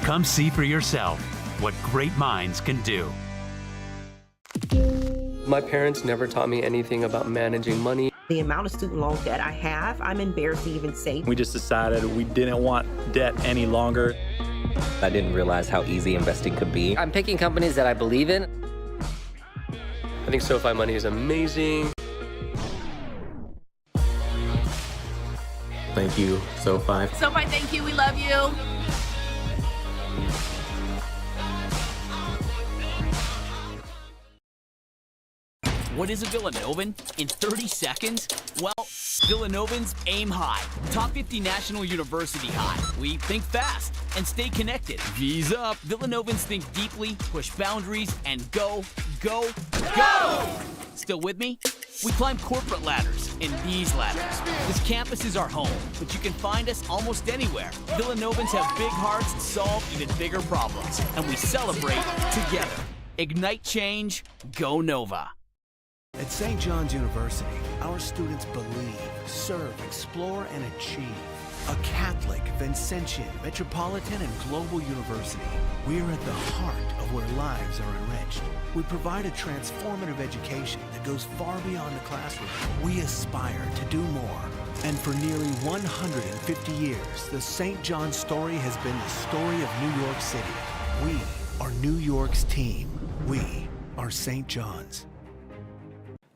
Speaker 5: Come see for yourself what great minds can do.
Speaker 11: My parents never taught me anything about managing money.
Speaker 12: The amount of student loan debt I have, I'm embarrassed to even say.
Speaker 13: We just decided we didn't want debt any longer.
Speaker 14: I didn't realize how easy investing could be.
Speaker 11: I'm picking companies that I believe in. I think SoFi money is amazing.
Speaker 22: Thank you, SoFi.
Speaker 16: SoFi, thank you. We love you.
Speaker 17: What is a Villanovan? In 30 seconds? Well, Villanovans aim high. Top 50 National University high. We think fast and stay connected. V's up. Villanovans think deeply, push boundaries, and go, go, go! Still with me? We climb corporate ladders and these ladders. This campus is our home, but you can find us almost anywhere. Villanovans have big hearts and solve even bigger problems, and we celebrate together. Ignite change, go Nova.
Speaker 23: At St. John's University, our students believe, serve, explore, and achieve. A Catholic, Vincentian, metropolitan, and global university, we're at the heart of where lives are enriched. We provide a transformative education that goes far beyond the classroom. We aspire to do more. And for nearly 150 years, the St. John's story has been the story of New York City. We are New York's team. We are St. John's.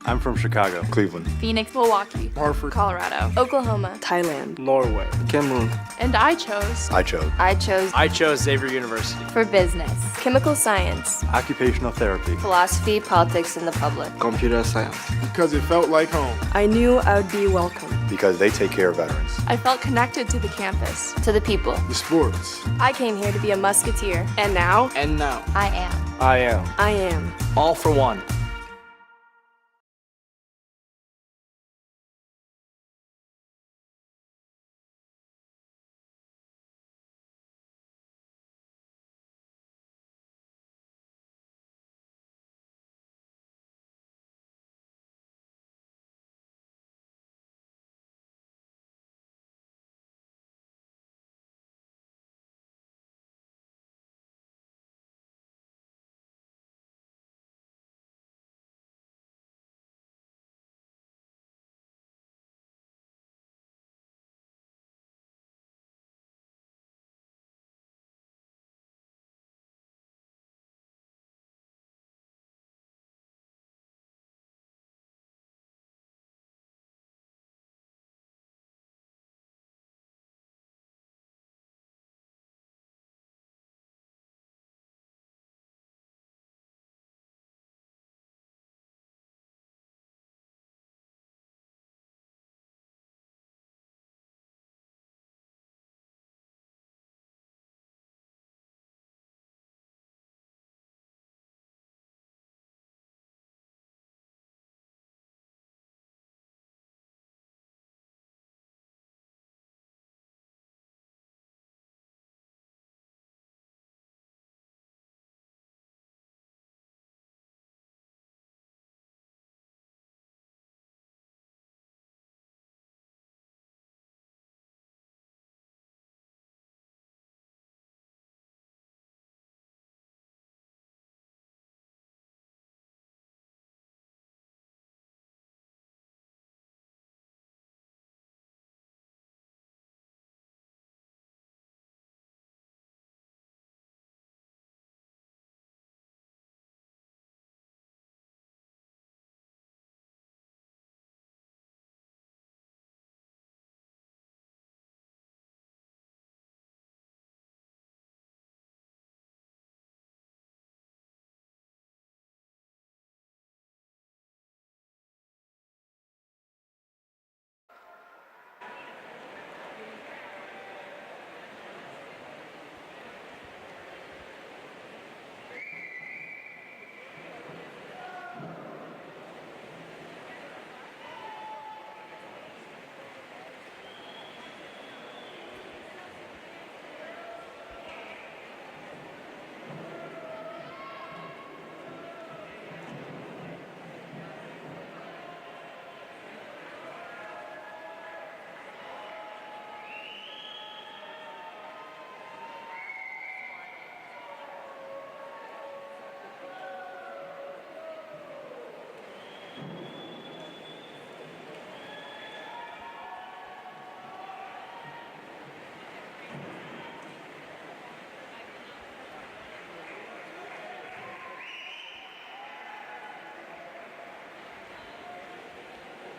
Speaker 13: I'm from Chicago, Cleveland,
Speaker 15: Phoenix, Milwaukee,
Speaker 13: Hartford,
Speaker 15: Colorado, Oklahoma,
Speaker 21: Thailand,
Speaker 13: Norway, Cameroon.
Speaker 15: and I chose
Speaker 21: I chose Xavier University.
Speaker 15: for business, chemical science,
Speaker 13: Occupational therapy,
Speaker 15: philosophy, politics, and the public.
Speaker 13: computer science.
Speaker 20: Because it felt like home.
Speaker 21: I knew I would be welcome.
Speaker 20: Because they take care of veterans.
Speaker 15: I felt connected to the campus, to the people.
Speaker 20: The sports.
Speaker 15: I came here to be a musketeer, and now
Speaker 21: And now,
Speaker 15: I am.
Speaker 21: I am.
Speaker 15: I am.
Speaker 21: All for one.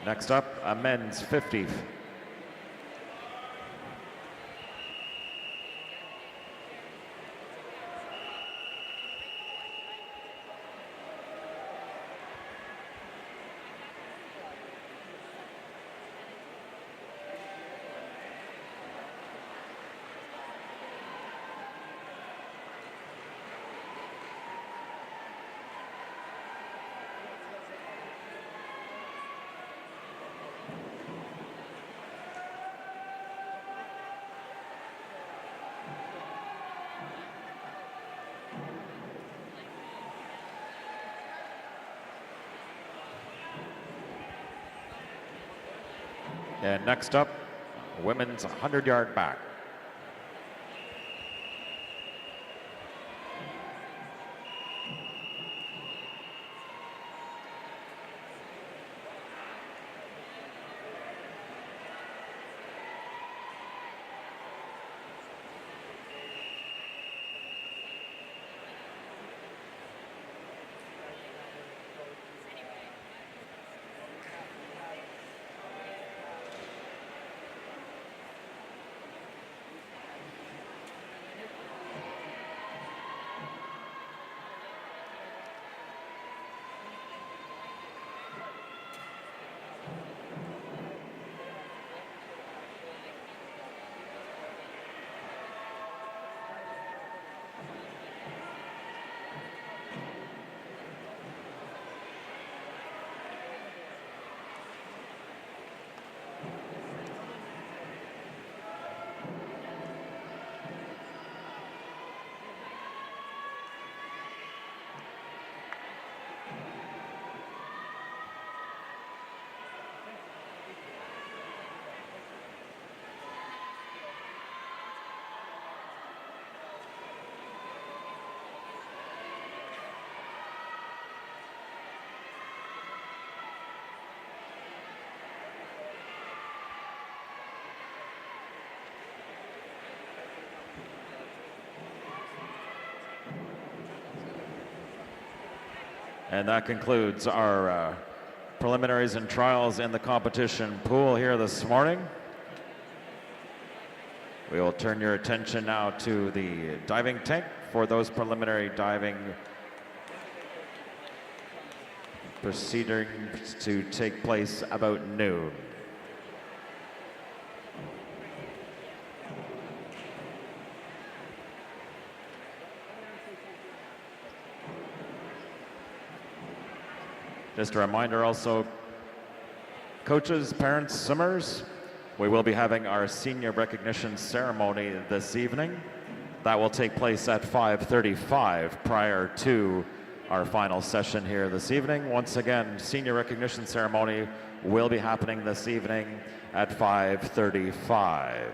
Speaker 18: Next up, a men's 50. And next up, women's 100-yard back. And that concludes our preliminaries and trials in the competition pool here this morning. We will turn your attention now to the diving tank for those preliminary diving proceedings to take place about noon. Just a reminder also, coaches, parents, swimmers, we will be having our senior recognition ceremony this evening. That will take place at 5:35 prior to our final session here this evening. Once again, senior recognition ceremony will be happening this evening at 5:35.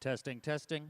Speaker 1: Testing, testing.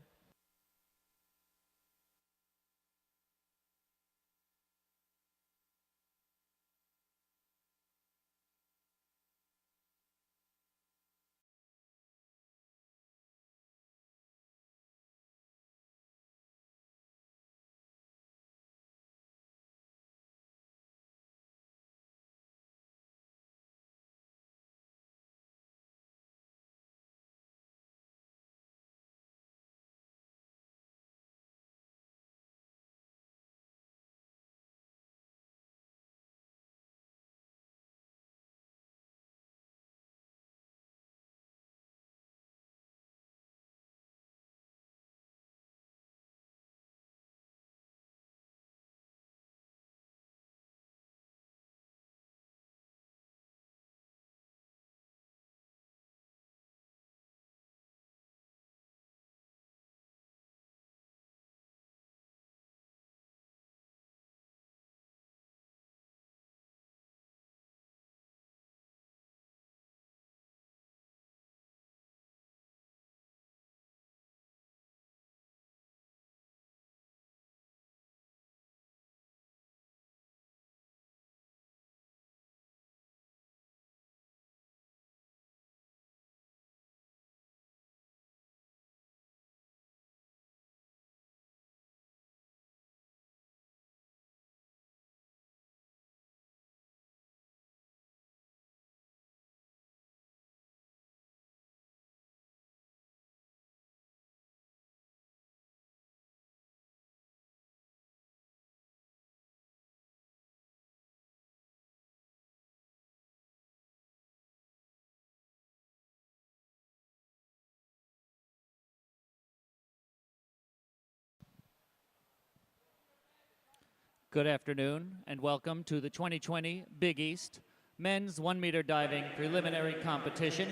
Speaker 1: Good afternoon and welcome to the 2020 Big East Men's 1 meter diving preliminary competition.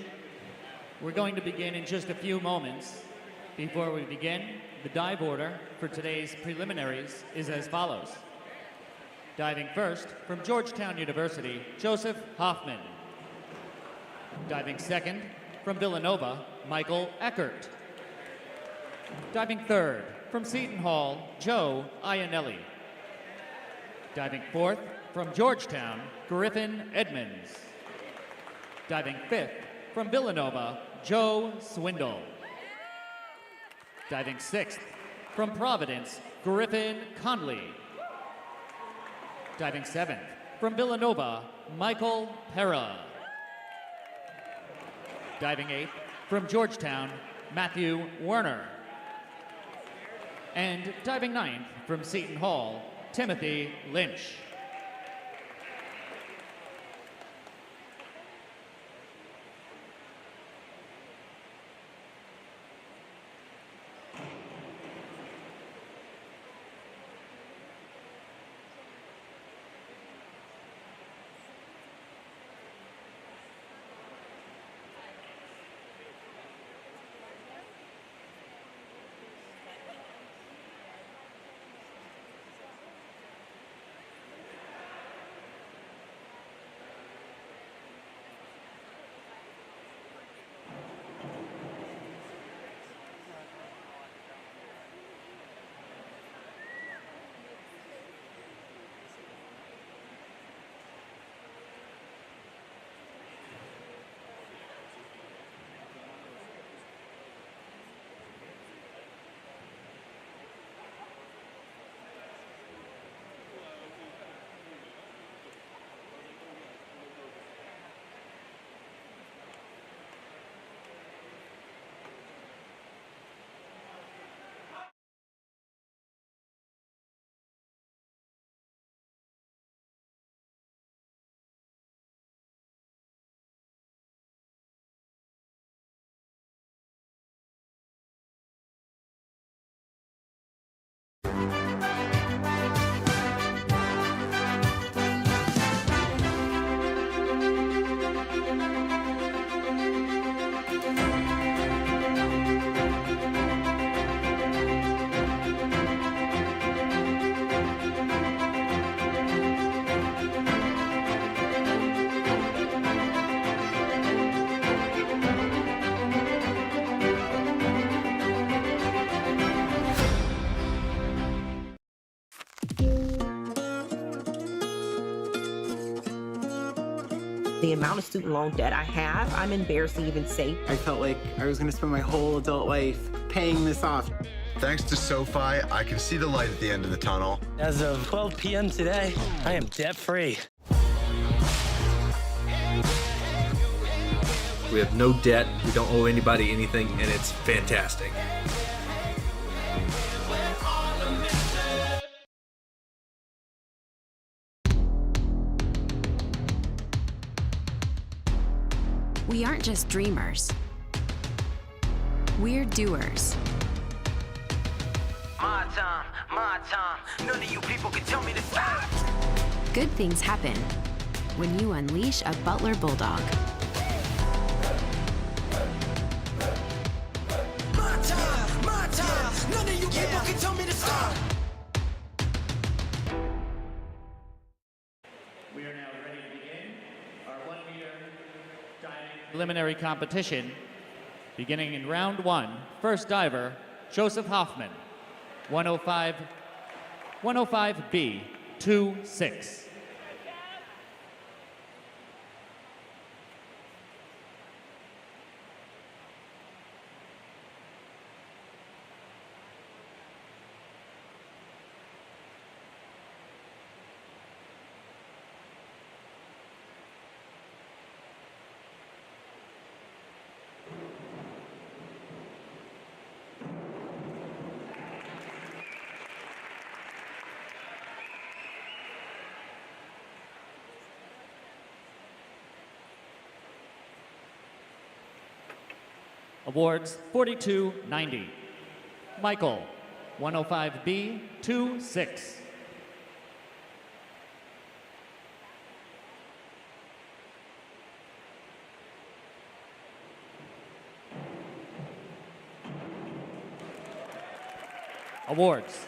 Speaker 1: We're going to begin in just a few moments. Before we begin, the dive order for today's preliminaries is as follows. Diving first, from Georgetown University, Joseph Hoffman. Diving second, from Villanova, Michael Eckert. Diving third, from Seton Hall, Joe Iannelli. Diving fourth, from Georgetown, Griffin Edmonds. Diving fifth, from Villanova, Joe Swindle. Diving sixth, from Providence, Griffin Conley. Diving seventh, from Villanova, Michael Pera. Diving eighth, from Georgetown, Matthew Werner. And diving ninth, from Seton Hall, Timothy Lynch.
Speaker 12: The amount of student loan debt I have, I'm embarrassed to even say.
Speaker 2: I felt like I was going to spend my whole adult life paying this off.
Speaker 20: Thanks to SoFi, I can see the light at the end of the tunnel.
Speaker 21: As of 12 p.m. today, I am debt-free.
Speaker 22: We have no debt, we don't owe anybody anything, and it's fantastic.
Speaker 16: We aren't just dreamers. We're doers.
Speaker 19: My time. None of you people can tell me to stop.
Speaker 16: Good things happen when you unleash a Butler Bulldog.
Speaker 19: My time. None of you people can tell me to stop.
Speaker 1: We are now ready to begin our 1-meter diving preliminary competition. Beginning in round 1, first diver, Joseph Hoffman, 105B, 2-6. Awards 4290. Michael, 105B, 2-6. Awards.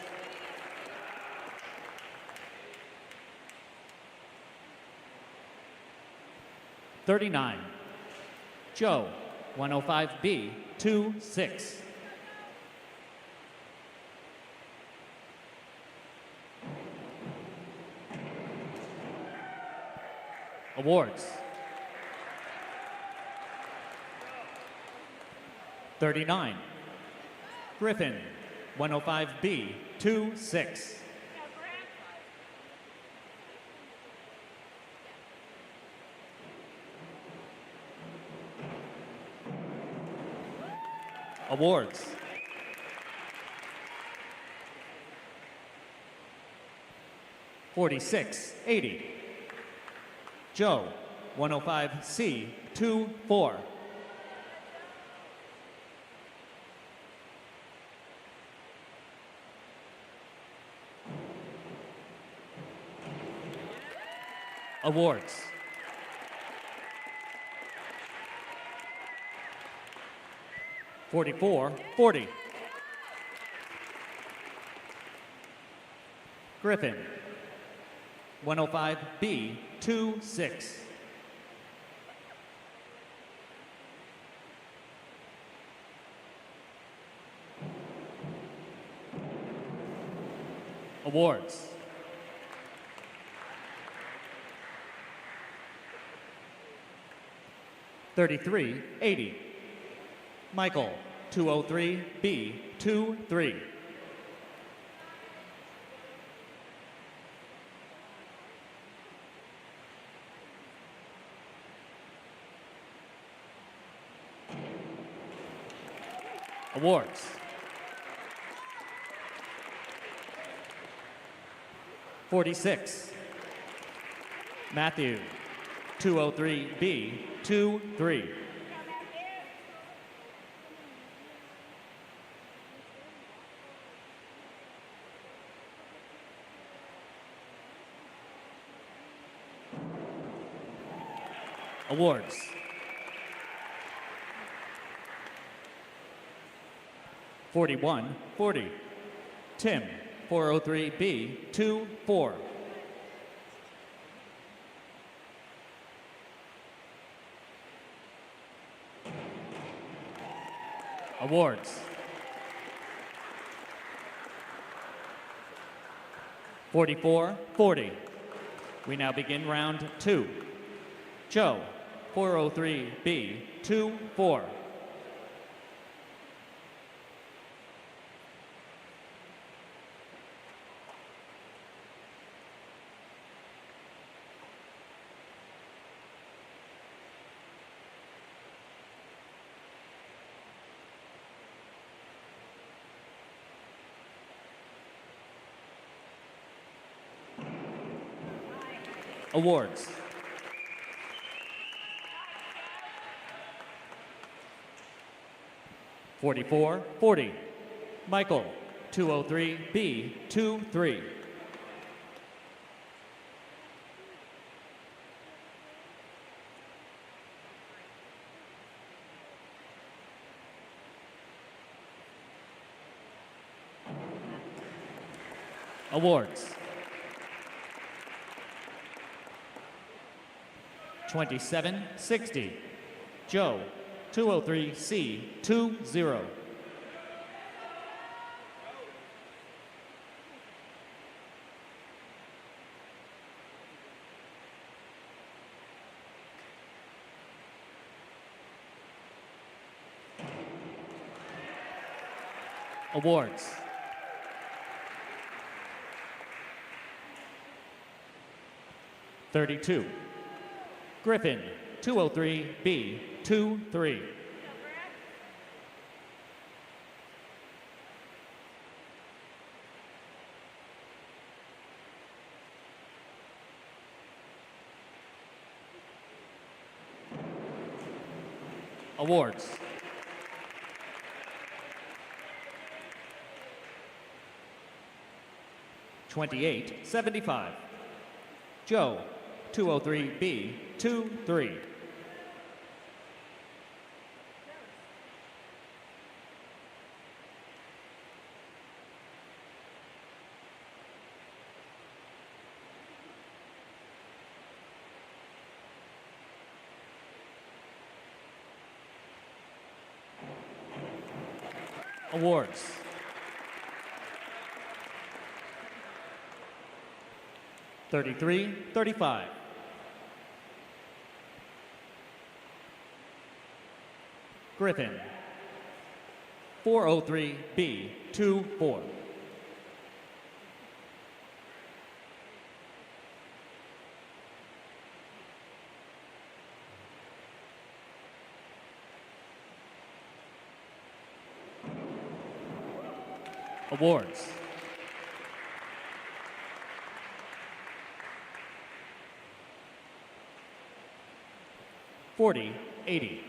Speaker 1: $39. Joe, 105B, 2-6. Awards. 39. Griffin, 105B, 2-6. Awards. $46.80. Joe, 105C, 2-4. Awards. $44.40. Griffin, 105B, 2-6. Awards. $33.80. Michael, 203B, 2-3. Awards. $46. Matthew, 203B, 2-3. Awards. $41.40. Tim, 403B, 2-4. Awards. 44-40. We now begin round 2. Joe, 403B, 2-4. Awards. $44-40. Michael, 203B, 2-3. Awards. 27-60. Joe, 203C, 2-0. Awards. $32. Griffin, 203B, 2-3. Awards. $28.75. Joe, 203B, 2-3. Awards. $33.35. Griffin, 403B, 2-4. Awards. $40.80.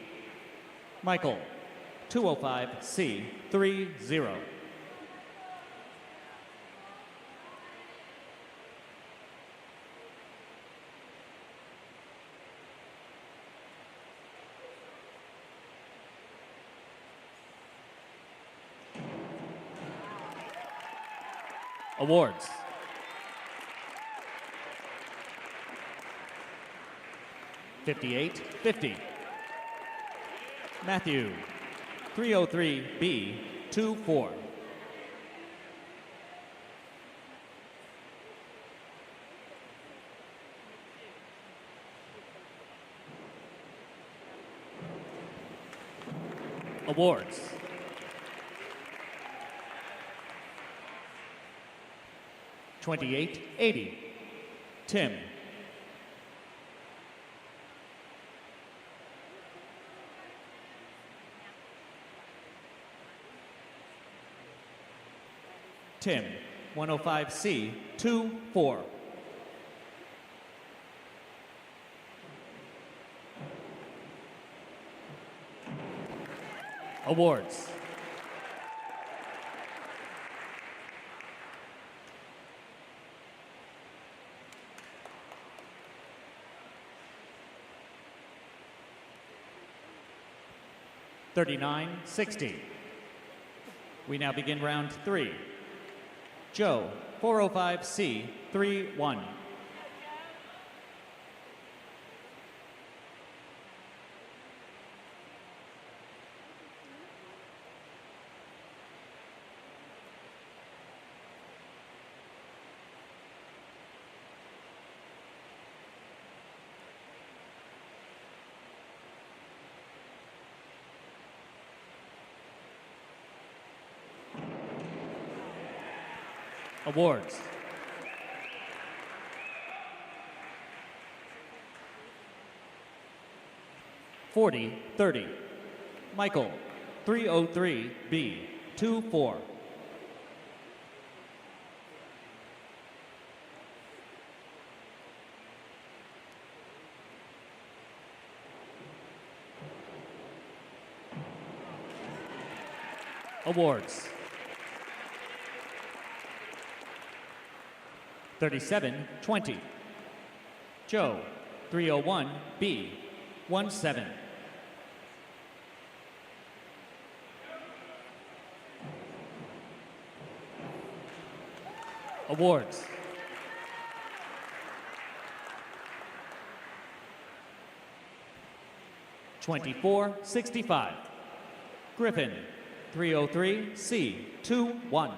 Speaker 1: Michael, 205C, 3-0. Awards. $58.50. Matthew, 303B, 2-4. Awards. $28.80. Tim, Tim, 105C, 2-4. Awards. $39.60. We now begin round 3. Joe, 405C, 3-1. Awards. .40-30. Michael, 303B, 2-4. Awards. 37-20. Joe, 301B, 1-7. Awards. .24-65. Griffin, 303C, 2-1.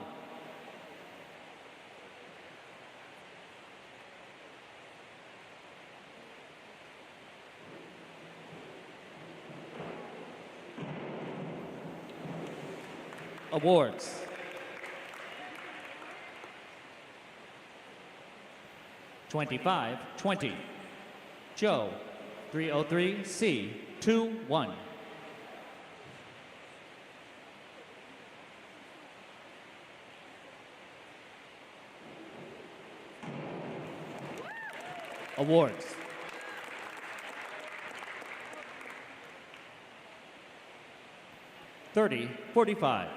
Speaker 1: Awards. .25-20. Joe, 303C, 2-1. Awards. .30-45.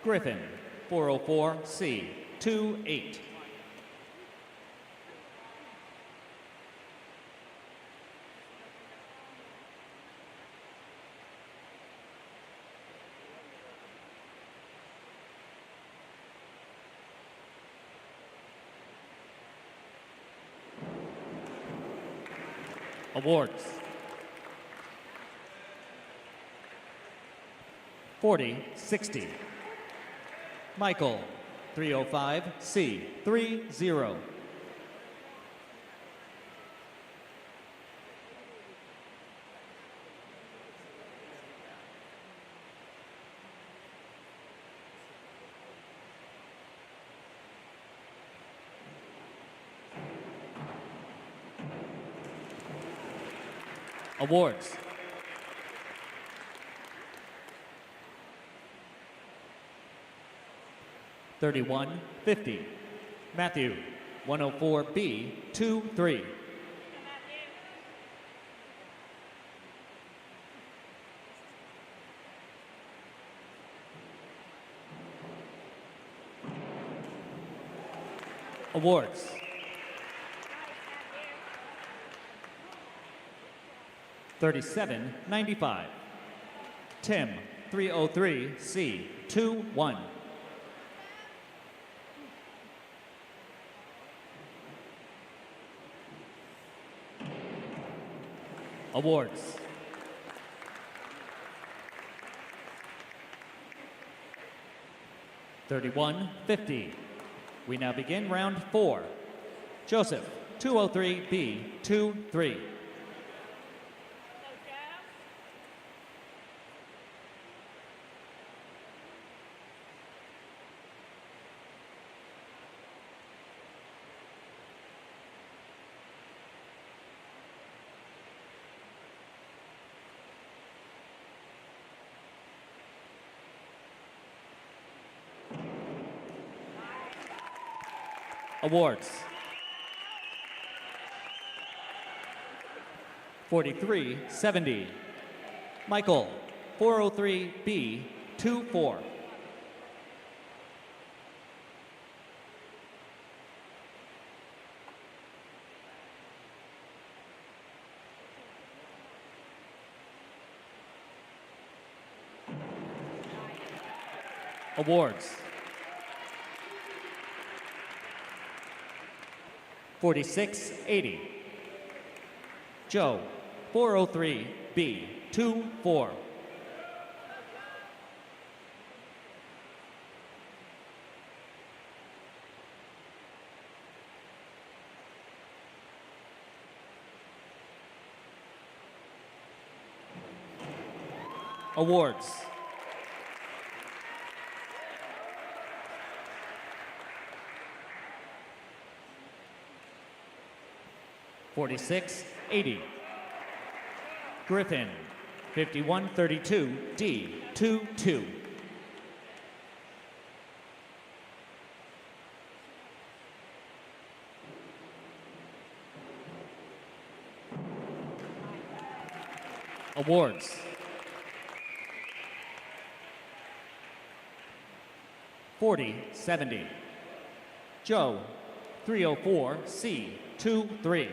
Speaker 1: Griffin, 404C, 2-8. Awards. 40-60. Michael, 305C, 3-0. Awards. .31-50. Matthew, 104B, 2-3. Awards. .37-95. Tim, 303C, 2-1. Awards. .31-50. We now begin round 4. Joseph, 203B, 2-3. Awards. 43-70. Michael, 403B, 2-4. Awards. 46-80. Joe, 403B, 2-4. Awards. . 46-80. Griffin, 51-32, D, 2-2. Awards. $40-70. Joe, 304, C, 2-3.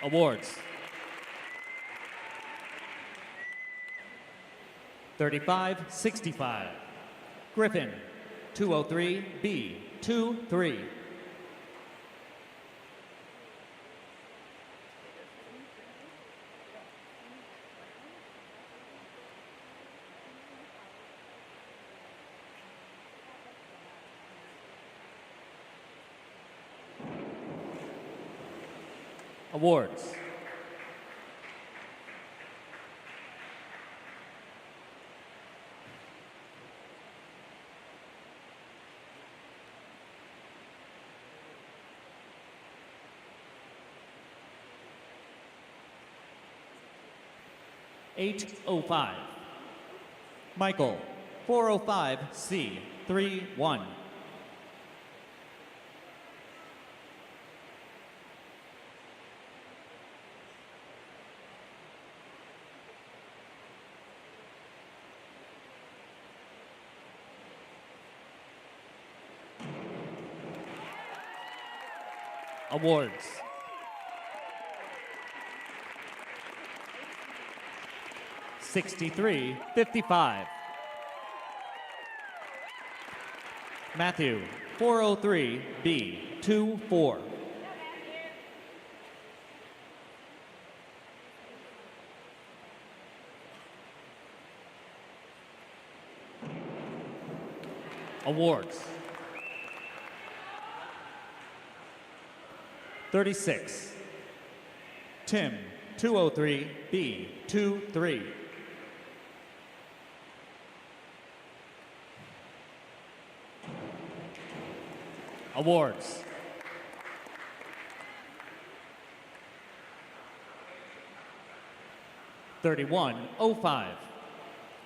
Speaker 1: Awards. 35-65. Griffin, 203, B, 2-3. Awards. $805. Michael, 405, C, 3-1. Awards. $63-55. Matthew, 403, B, 2-4. Awards. 36. Tim, 203, B, 2-3. Awards. $31-05.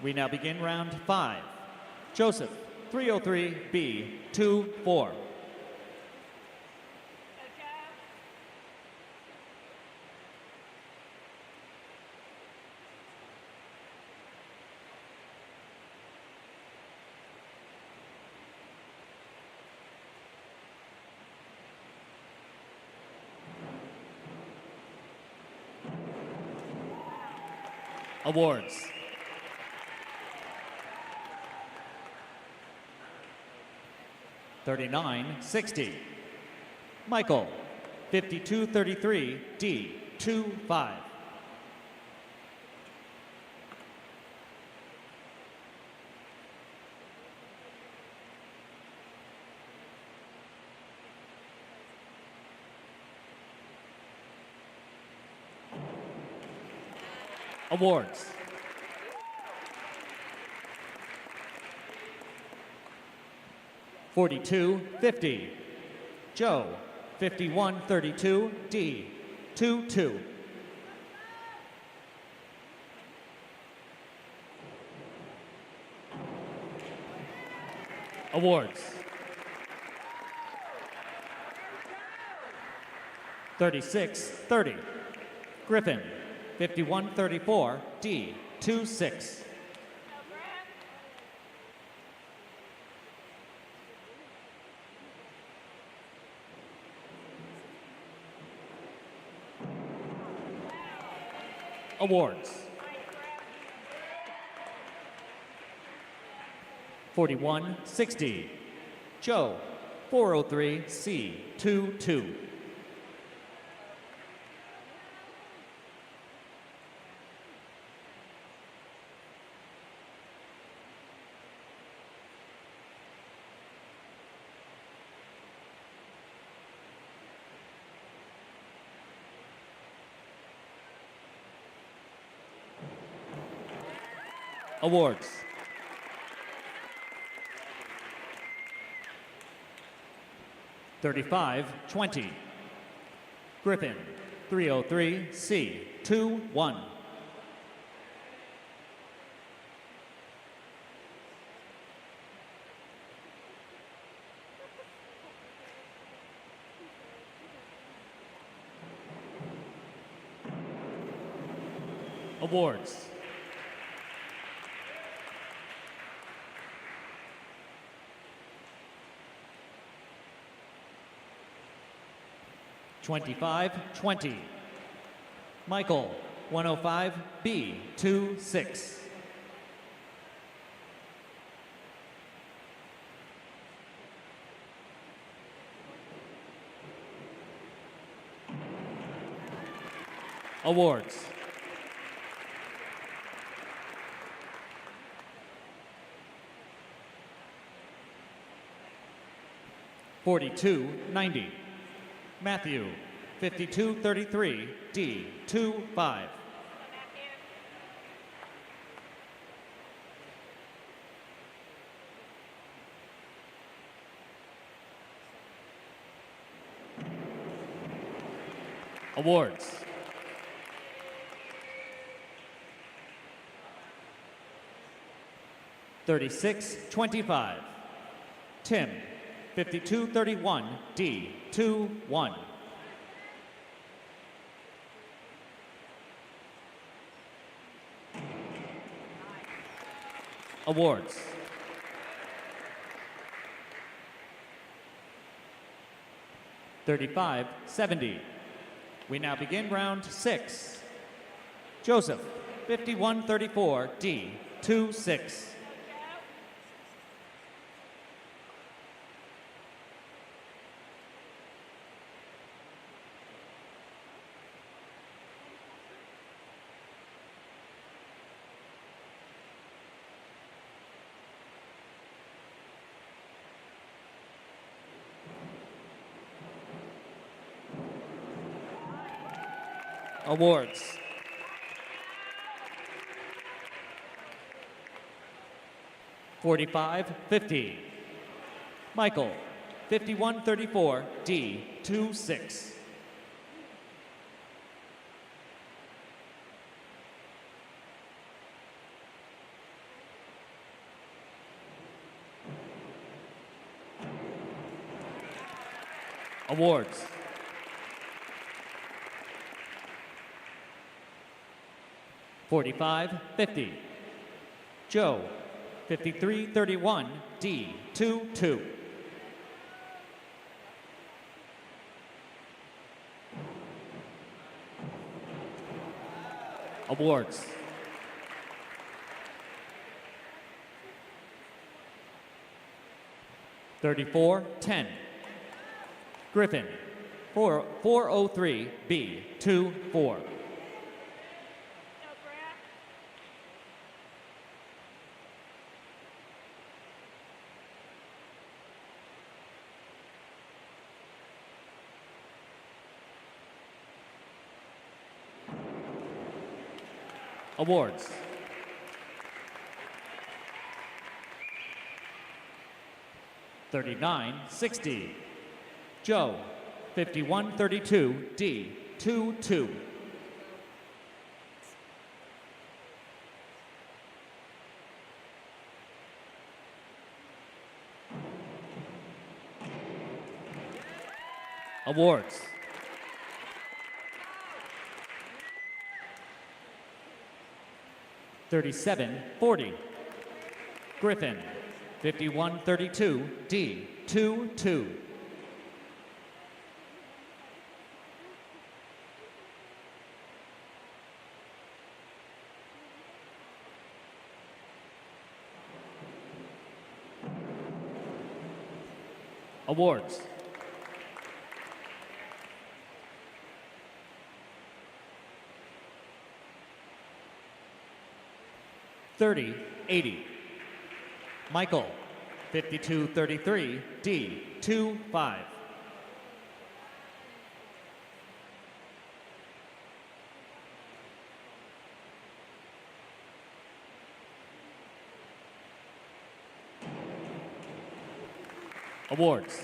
Speaker 1: We now begin round 5. Joseph, 303, B, 2-4. Awards. $39-60. Michael, 52-33, D, 2-5. Awards. $42-50. Joe, 51-32, D, 2-2. Awards. $36-30. Griffin, 51-34, D, 2-6. Awards. 41-60. Joe, 403, C, 2-2. Awards. $35-20. Griffin, 303C, 2-1. Awards. $25-20. Michael, 105B, 2-6. Awards. $42-90. Matthew, 5233 D, 2-5. Awards. $36-25. Tim, 5231 D, 2-1. Awards. $35-70. We now begin round 6. Joseph, 5134 D, 2-6. Awards. $45-50. Michael, 5134 D, 2-6. Awards. $45-50. Joe, 5331 D, 2-2. Awards. $34-10. Griffin, 403 B, 2-4. Awards. $39-60. Joe, 5132 D, 2-2. Awards. $37-40. Griffin, 5132 D, 2-2. Awards. $30-80. Michael, 5233 D, 2-5. Awards.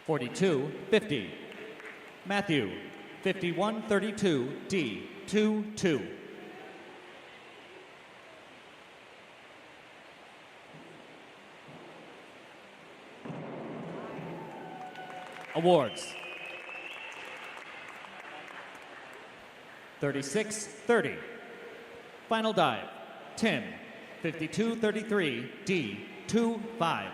Speaker 1: (42-50). Matthew, 51-32 D, 2-2. Awards. 36-30. Final dive. Tim, 52-33 D, 2-5.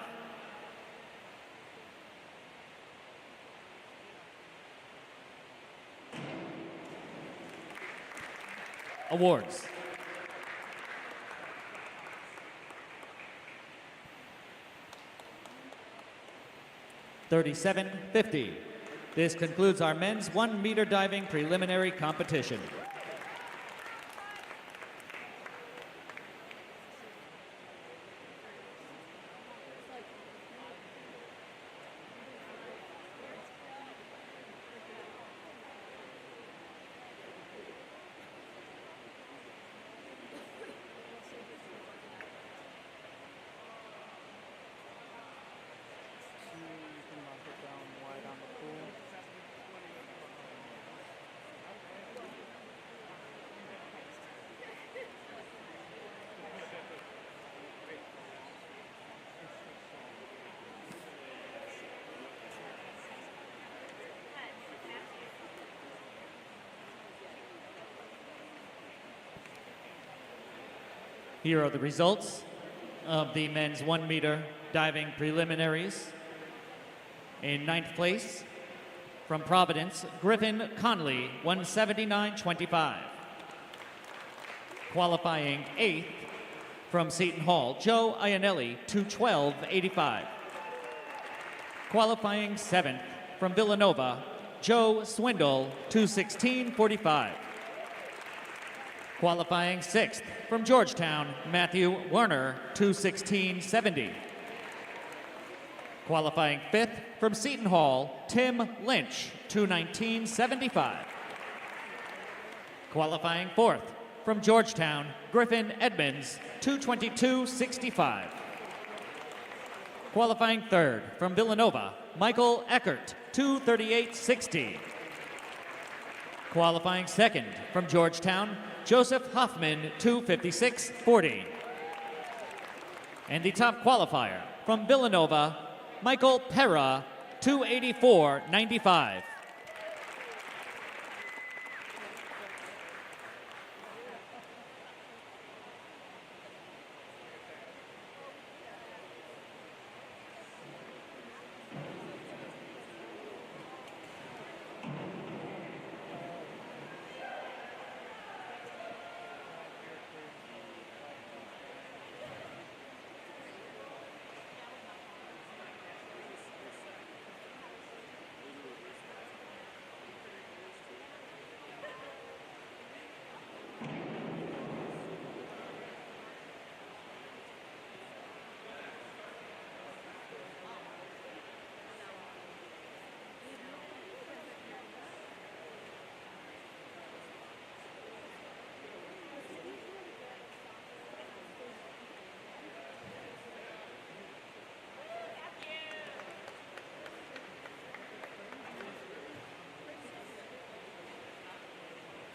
Speaker 1: Awards. (37-50). This concludes our men's 1-meter diving preliminary competition. Here are the results of the men's 1-meter diving preliminaries. In 9th place, from Providence, Griffin Conley, 179.25. Qualifying 8th, from Seton Hall, Joe Iannelli, 212.85. Qualifying 7th, from Villanova, Joe Swindle, 216.45. Qualifying 6th, from Georgetown, Matthew Werner, 216.70. Qualifying 5th, from Seton Hall, Tim Lynch, 219.75. Qualifying 4th, from Georgetown, Griffin Edmonds, 222.65. Qualifying 3rd, from Villanova, Michael Eckert, 238.60. Qualifying 2nd, from Georgetown, Joseph Hoffman, 256.40. And the top qualifier from Villanova, Michael Pera, 284.95.